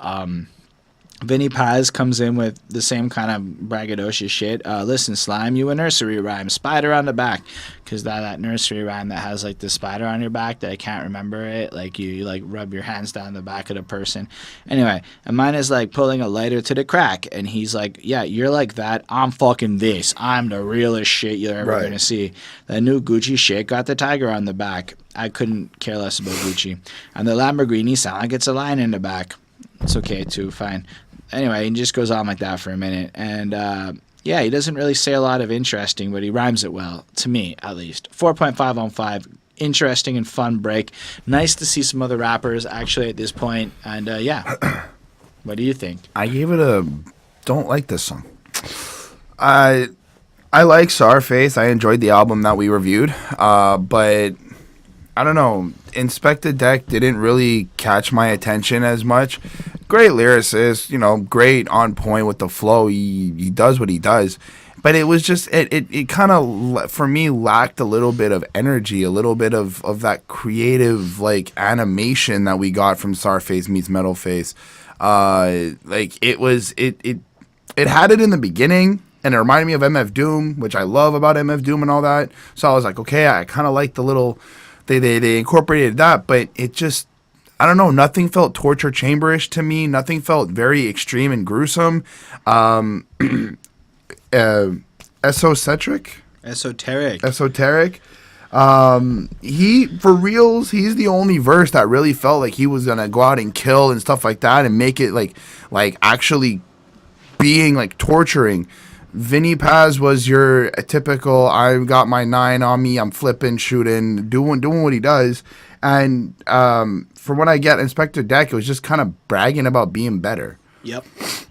Vinny Paz comes in with the same kind of braggadocious shit. Listen, slime, you a nursery rhyme. Spider on the back. Because that nursery rhyme that has, like, the spider on your back that I can't remember it. Like, you like, rub your hands down the back of the person. Anyway, and mine is, like, pulling a lighter to the crack. And he's like, yeah, you're like that. I'm fucking this. I'm the realest shit you're ever going to see. That new Gucci shit got the tiger on the back. I couldn't care less about Gucci. And the Lamborghini sound like it's a lion in the back. It's okay, too. Fine. Anyway, he just goes on like that for a minute. And, he doesn't really say a lot of interesting, but he rhymes it well, to me, at least. 4.5 on 5. Interesting and fun break. Nice to see some other rappers, actually, at this point. And, what do you think? I gave it a... Don't like this song. I like CZARFACE. I enjoyed the album that we reviewed. But, I don't know. Inspected Deck didn't really catch my attention as much. Great lyricist, great on point with the flow. He does what he does. But it was just, it kind of, for me, lacked a little bit of energy, a little bit of that creative, like, animation that we got from CZARFACE meets Metalface. It had it in the beginning, and it reminded me of MF Doom, which I love about MF Doom and all that. So I was like, okay, I kind of like the they incorporated that, but it just, I don't know, nothing felt torture chamberish to me. Nothing felt very extreme and gruesome. Esoteric. He, for reals, he's the only verse that really felt like he was gonna go out and kill and stuff like that and make it like actually being like torturing. Vinny Paz was your typical, I got my 9 on me, I'm flipping, shooting, doing what he does. And from what I get, Inspector Deck, it was just kind of bragging about being better. Yep.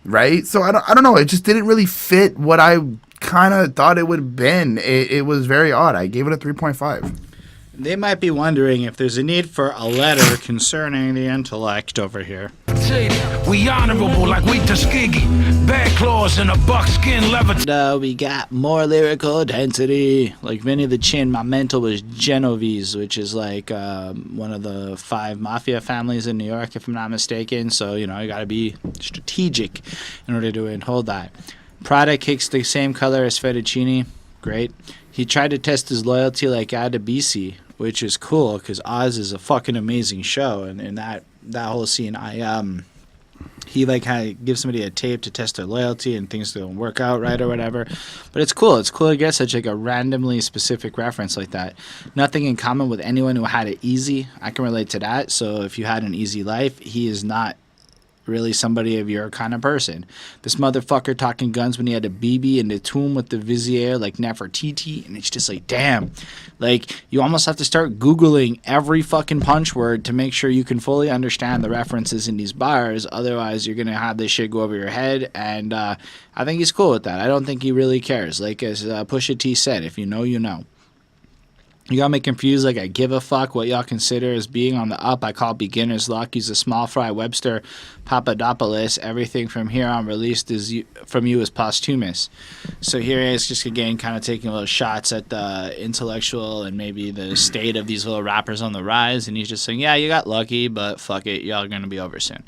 Right? So I don't know. It just didn't really fit what I kind of thought it would have been. It was very odd. I gave it a 3.5. They might be wondering if there's a need for a letter concerning the intellect over here. We honorable like we Tuskegee. Bad claws and a buckskin leather. We got more lyrical density. Like Vinny the Chin, my mentor was Genovese, which is like one of the 5 mafia families in New York, if I'm not mistaken. So, you got to be strategic in order to hold that. Prada kicks the same color as Fettuccine. Great. He tried to test his loyalty like Adebisi, which is cool because Oz is a fucking amazing show. And in that whole scene, he like kind of gives somebody a tape to test their loyalty and things don't work out right or whatever. But it's cool. It's cool to get such like a randomly specific reference like that. Nothing in common with anyone who had it easy. I can relate to that. So if you had an easy life, he is not really somebody of your kind of person. This motherfucker talking guns when he had a BB in the tomb with the Vizier like Nefertiti, and it's just like, damn. Like, you almost have to start Googling every fucking punch word to make sure you can fully understand the references in these bars. Otherwise, you're going to have this shit go over your head, and I think he's cool with that. I don't think he really cares. Like, as Pusha T said, if you know, you know. You got me confused like I give a fuck what y'all consider as being on the up. I call beginner's luck. He's a small fry Webster Papadopoulos. Everything from here on released from you is posthumous. So here he is just again kind of taking little shots at the intellectual and maybe the state of these little rappers on the rise. And he's just saying, yeah, you got lucky, but fuck it. Y'all are going to be over soon.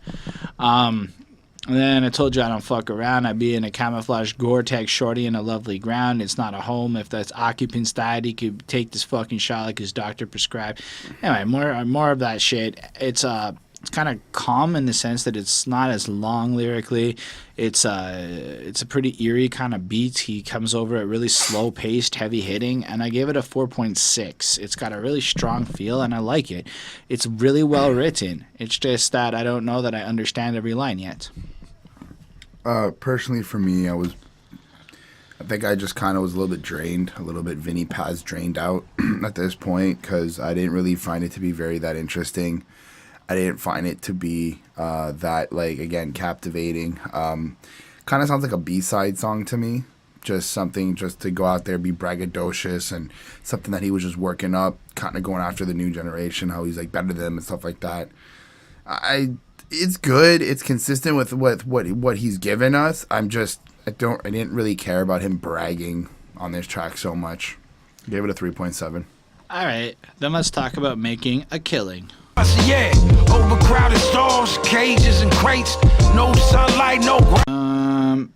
And then I told you I don't fuck around. I be in a camouflage Gore-Tex shorty in a lovely ground. It's not a home. If that's occupants died, he could take this fucking shot like his doctor prescribed. Anyway, more of that shit. It's kind of calm in the sense that it's not as long lyrically. It's a pretty eerie kind of beat. He comes over at really slow paced, heavy hitting, and I gave it a 4.6. It's got a really strong feel, and I like it. It's really well written. It's just that I don't know that I understand every line yet. Personally, for me, I think I just kind of was a little bit drained, a little bit Vinny Paz drained out at this point, because I didn't really find it to be that interesting. I didn't find it to be that, like, again, captivating. Kind of sounds like a B-side song to me. Just something just to go out there, be braggadocious, and something that he was just working up, kind of going after the new generation, how he's, like, better than them and stuff like that. It's good. It's consistent with what he's given us. I didn't really care about him bragging on this track so much. Gave it a 3.7. All right, then let's talk about making a killing. Yeah, overcrowded stalls, cages and crates, no sunlight, no.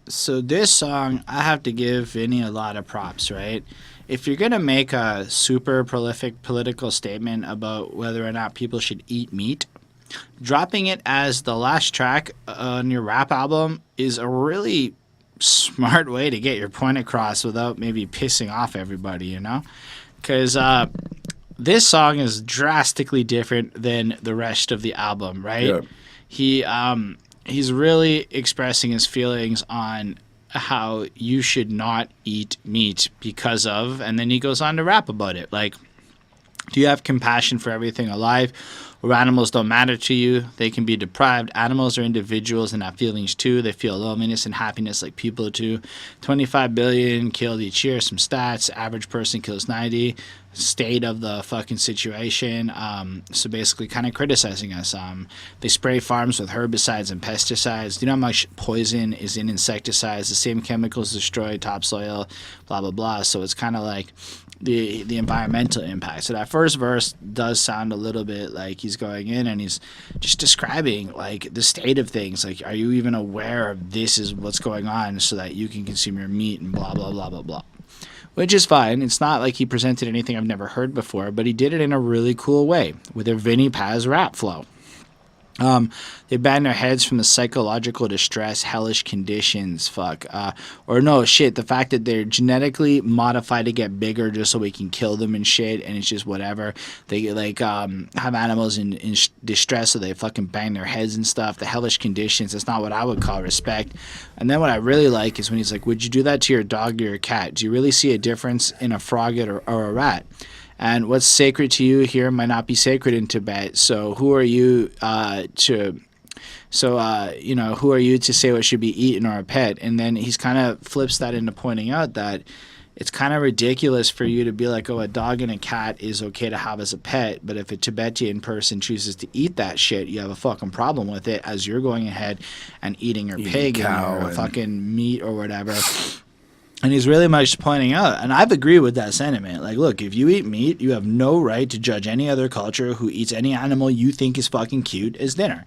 So this song, I have to give Vinny a lot of props, right? If you're gonna make a super prolific political statement about whether or not people should eat meat, dropping it as the last track on your rap album is a really smart way to get your point across without maybe pissing off everybody, you know? Because this song is drastically different than the rest of the album, right? Yeah. He's really expressing his feelings on how you should not eat meat because of, and then he goes on to rap about it. Like, do you have compassion for everything alive? Or animals don't matter to you? They can be deprived. Animals are individuals and have feelings too. They feel loneliness and happiness like people do. 25 billion killed each year. Some stats. Average person kills 90. State of the fucking situation. So basically kind of criticizing us. They spray farms with herbicides and pesticides. Do you know how much poison is in insecticides? The same chemicals destroy topsoil, blah, blah, blah. So it's kind of like the environmental impact. So that first verse does sound a little bit like he's going in and he's just describing like the state of things. Like, are you even aware of this is what's going on so that you can consume your meat and blah, blah, blah, blah, blah. which is fine. It's not like he presented anything I've never heard before, but he did it in a really cool way with a Vinny Paz rap flow. They banned their heads from the psychological distress, hellish conditions, the fact that they're genetically modified to get bigger just so we can kill them and shit, and it's just whatever. They have animals in distress, so they fucking bang their heads and stuff. The hellish conditions, that's not what I would call respect. And then what I really like is when he's like, would you do that to your dog or your cat? Do you really see a difference in a frogget or a rat? And what's sacred to you here might not be sacred in Tibet. So who are you to say what should be eaten or a pet? And then he's kind of flips that into pointing out that it's kind of ridiculous for you to be like, oh, a dog and a cat is okay to have as a pet, but if a Tibetan person chooses to eat that shit, you have a fucking problem with it as you're going ahead and eating your pig or fucking meat or whatever. And he's really much pointing out, and I've agreed with that sentiment. Like, look, if you eat meat, you have no right to judge any other culture who eats any animal you think is fucking cute as dinner.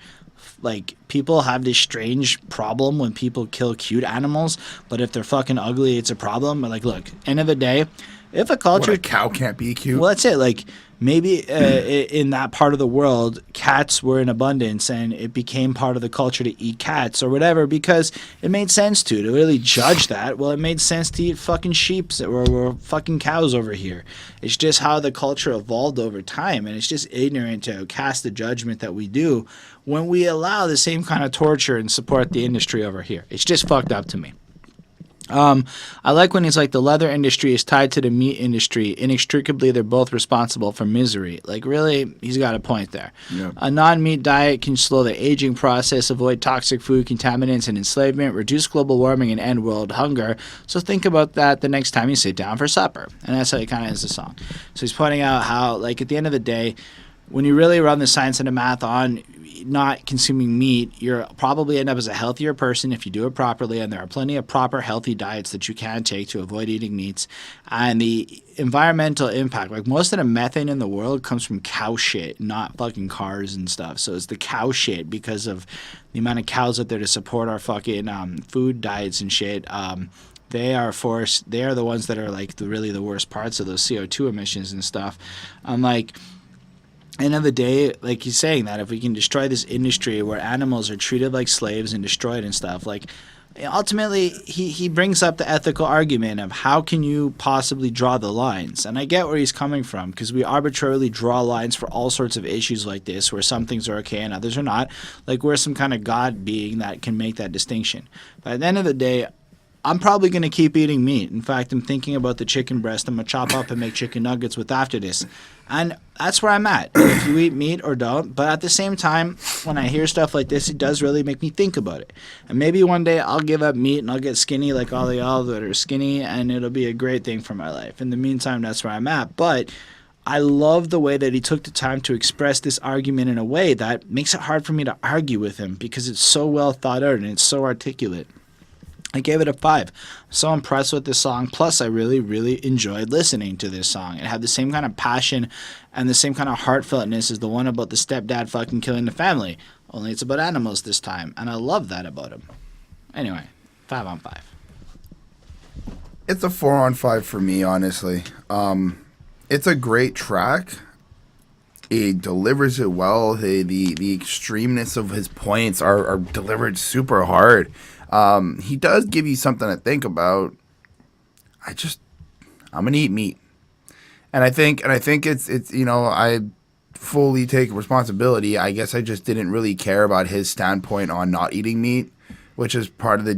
Like, people have this strange problem when people kill cute animals, but if they're fucking ugly, it's a problem. But, like, look, end of the day, if a culture... What, a cow can't be cute? Well, that's it. Like, maybe in that part of the world, cats were in abundance and it became part of the culture to eat cats or whatever because it made sense to really judge that. Well, it made sense to eat fucking sheep or fucking cows over here. It's just how the culture evolved over time, and it's just ignorant to cast the judgment that we do when we allow the same kind of torture and support the industry over here. It's just fucked up to me. I like when he's like, the leather industry is tied to the meat industry. Inextricably, they're both responsible for misery. Like, really, he's got a point there. Yep. A non-meat diet can slow the aging process, avoid toxic food contaminants and enslavement, reduce global warming, and end world hunger. So think about that the next time you sit down for supper. And that's how he kind of ends the song. So he's pointing out how, like, at the end of the day, when you really run the science and the math on not consuming meat, you'll probably end up as a healthier person if you do it properly, and there are plenty of proper healthy diets that you can take to avoid eating meats. And the environmental impact, like most of the methane in the world comes from cow shit, not fucking cars and stuff. So it's the cow shit because of the amount of cows out there to support our fucking food diets and shit. They are the ones that are like really the worst parts of those CO2 emissions and stuff. End of the day, like he's saying that if we can destroy this industry where animals are treated like slaves and destroyed and stuff, like ultimately he brings up the ethical argument of how can you possibly draw the lines. And I get where he's coming from because we arbitrarily draw lines for all sorts of issues like this where some things are okay and others are not. Like we're some kind of God being that can make that distinction. But at the end of the day, I'm probably going to keep eating meat. In fact, I'm thinking about the chicken breast I'm going to chop up and make chicken nuggets with after this. And that's where I'm at. If you eat meat or don't. But at the same time, when I hear stuff like this, it does really make me think about it. And maybe one day I'll give up meat and I'll get skinny like all y'all that are skinny, and it'll be a great thing for my life. In the meantime, that's where I'm at. But I love the way that he took the time to express this argument in a way that makes it hard for me to argue with him because it's so well thought out and it's so articulate. I gave it a 5. I'm so impressed with this song. Plus, I really, really enjoyed listening to this song. It had the same kind of passion and the same kind of heartfeltness as the one about the stepdad fucking killing the family. Only it's about animals this time. And I love that about him. Anyway, 5 on 5. It's a 4 on 5 for me, honestly. It's a great track. He delivers it well. The extremeness of his points are delivered super hard. He does give you something to think about. I'm gonna eat meat, and I think it's I fully take responsibility. I guess I just didn't really care about his standpoint on not eating meat, which is part of the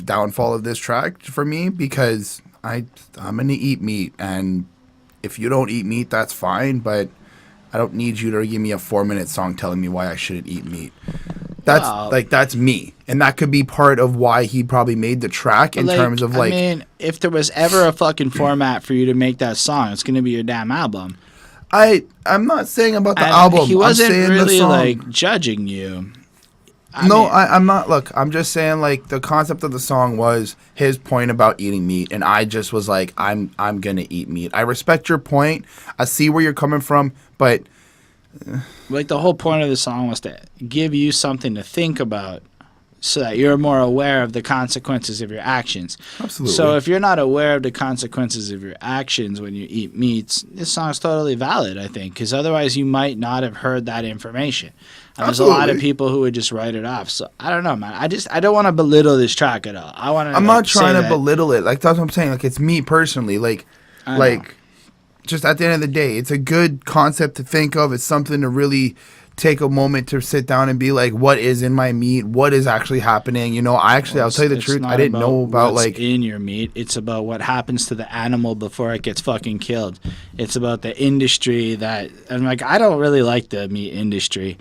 downfall of this track for me because I'm gonna eat meat, and if you don't eat meat, that's fine, but I don't need you to give me a 4-minute song telling me why I shouldn't eat meat. That's me, and that could be part of why he probably made the track in terms of like. I mean, if there was ever a fucking format for you to make that song, it's gonna be your damn album. I'm not saying about the album. He wasn't I'm saying really the song. like judging you. I'm not. Look, I'm just saying like the concept of the song was his point about eating meat, and I just was like, I'm gonna eat meat. I respect your point. I see where you're coming from, but. Like the whole point of the song was to give you something to think about. so that you're more aware of the consequences of your actions. Absolutely. So if you're not aware of the consequences of your actions when you eat meats, this song's totally valid, I think, because otherwise you might not have heard that information. And there's a lot of people who would just write it off. So I don't know, man. I don't want to belittle this track at all. I'm not trying to belittle it. Like, that's what I'm saying. Like, it's me personally. Like, just at the end of the day, it's a good concept to think of. It's something to really take a moment to sit down and be like, what is in my meat? What is actually happening? You know, I'll tell you the truth. I didn't know about what's in your meat. It's about what happens to the animal before it gets fucking killed. It's about the industry and like, I don't really like the meat industry.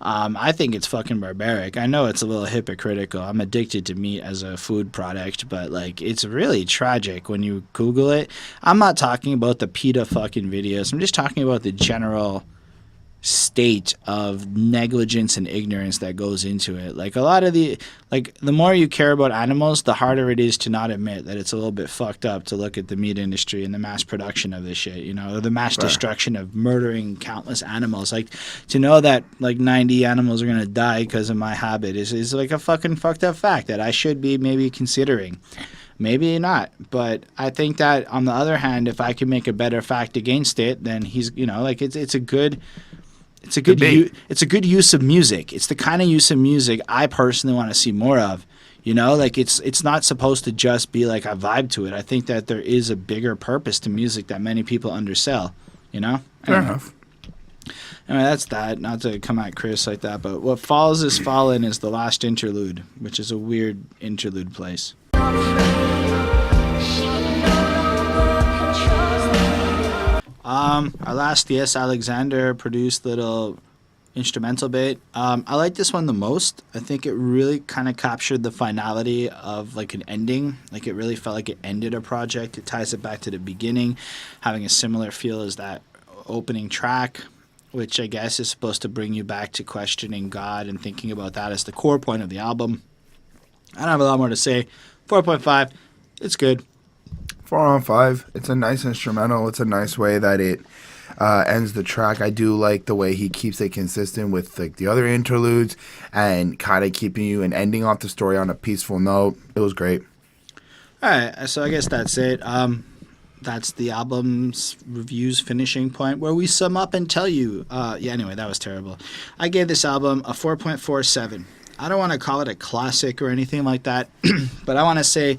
I think it's fucking barbaric. I know it's a little hypocritical. I'm addicted to meat as a food product, but like, it's really tragic when you Google it. I'm not talking about the PETA fucking videos. I'm just talking about the general state of negligence and ignorance that goes into it. Like, a lot of the more you care about animals, the harder it is to not admit that it's a little bit fucked up to look at the meat industry and the mass production of this shit, you know, or the mass destruction of murdering countless animals. Like, to know that like 90 animals are gonna die because of my habit is like a fucking fucked up fact that I should be maybe considering. Maybe not, but I think that on the other hand, if I can make a better fact against it, then he's, you know, like, it's a good use of music. It's the kind of use of music I personally want to see more of. You know, like, it's not supposed to just be like a vibe to it. I think that there is a bigger purpose to music that many people undersell. You know? Fair enough. Anyway, that's that. Not to come at Chris like that, but what follows is Fallen is the last interlude, which is a weird interlude place. Our last T.S. Alexander produced little instrumental bit. I like this one the most. I think it really kind of captured the finality of like an ending. Like, it really felt like it ended a project. It ties it back to the beginning, having a similar feel as that opening track, which I guess is supposed to bring you back to questioning God and thinking about that as the core point of the album. I don't have a lot more to say. 4.5. It's good. 4 on 5. It's a nice instrumental. It's a nice way that it ends the track. I do like the way he keeps it consistent with like the other interludes and kind of keeping you and ending off the story on a peaceful note. It was great. All right, so I guess that's it. That's the album's reviews finishing point where we sum up and tell you. Anyway, that was terrible. I gave this album a 4.47. I don't want to call it a classic or anything like that, but I want to say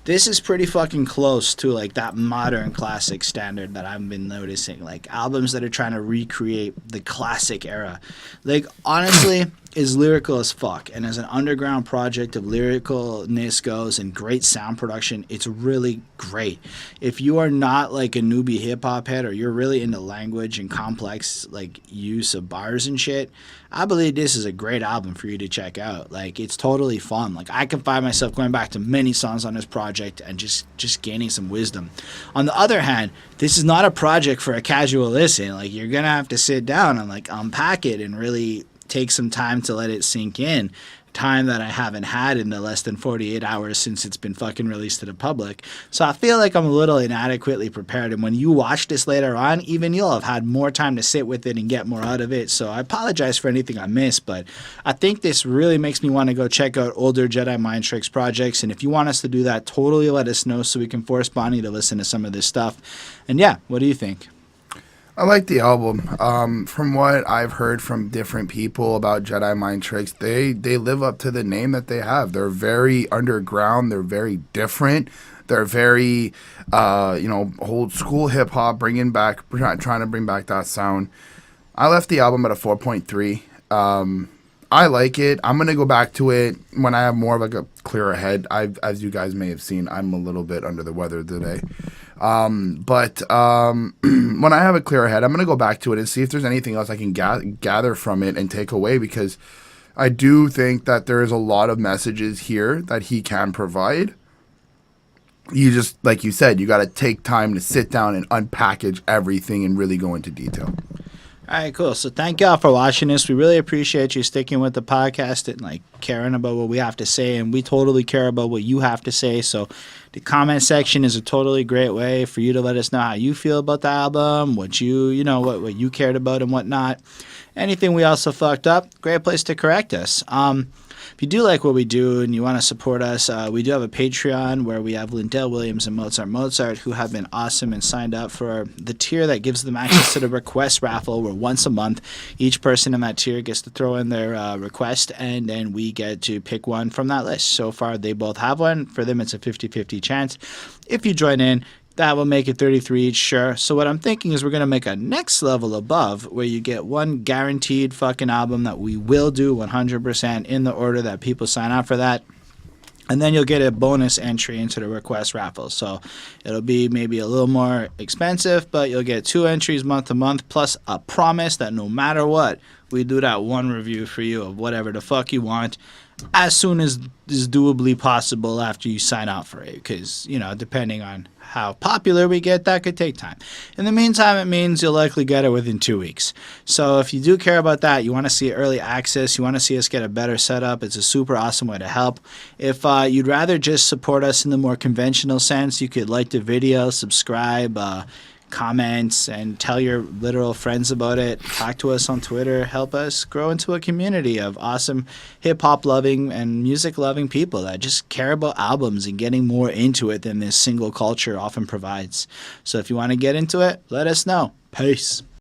this is pretty fucking close to like that modern classic standard that I've been noticing. Like, albums that are trying to recreate the classic era. Like, honestly, is lyrical as fuck. And as an underground project of lyricalness goes and great sound production, it's really great. If you are not like a newbie hip hop head or you're really into language and complex like use of bars and shit, I believe this is a great album for you to check out. Like, it's totally fun. Like, I can find myself going back to many songs on this project and just gaining some wisdom. On the other hand, this is not a project for a casual listen. Like, you're gonna have to sit down and like unpack it and really take some time to let it sink in. Time that I haven't had in the less than 48 hours since it's been fucking released to the public. So I feel like I'm a little inadequately prepared, and when you watch this later on, even you'll have had more time to sit with it and get more out of it. So I apologize for anything I missed, but I think this really makes me want to go check out older Jedi Mind Tricks projects, and if you want us to do that, totally let us know so we can force Bonnie to listen to some of this stuff. And yeah, what do you think? I like the album. From what I've heard from different people about Jedi Mind Tricks, they live up to the name that they have. They're very underground. They're very different. They're very, old school hip hop, trying to bring back that sound. I left the album at a 4.3. I like it. I'm going to go back to it when I have more of like a clearer head. As you guys may have seen, I'm a little bit under the weather today. But when I have a clearer head, I'm going to go back to it and see if there's anything else I can gather from it and take away, because I do think that there is a lot of messages here that he can provide. You just, like you said, you got to take time to sit down and unpackage everything and really go into detail. All right, cool. So thank y'all for watching this. We really appreciate you sticking with the podcast and like caring about what we have to say, and we totally care about what you have to say. So the comment section is a totally great way for you to let us know how you feel about the album, what what you cared about and whatnot. Anything we also fucked up, great place to correct us. if you do like what we do and you want to support us, we do have a Patreon where we have Lindell Williams and Mozart who have been awesome and signed up for the tier that gives them access to the request raffle, where once a month each person in that tier gets to throw in their request, and then we get to pick one from that list. So far they both have one. For them it's a 50-50 chance. If you join in, that will make it 33 each, sure. So what I'm thinking is we're going to make a next level above where you get one guaranteed fucking album that we will do 100% in the order that people sign up for that. And then you'll get a bonus entry into the request raffle. So it'll be maybe a little more expensive, but you'll get 2 entries month to month, plus a promise that no matter what, we do that one review for you of whatever the fuck you want as soon as is doably possible after you sign up for it. Because, you know, depending on how popular we get, that could take time. In the meantime, it means you'll likely get it within 2 weeks. So if you do care about that, you want to see early access, you want to see us get a better setup, it's a super awesome way to help. If you'd rather just support us in the more conventional sense, you could like the video, subscribe, comments, and tell your literal friends about it. Talk to us on Twitter. Help us grow into a community of awesome hip-hop loving and music loving people that just care about albums and getting more into it than this single culture often provides. So if you want to get into it, let us know. Peace.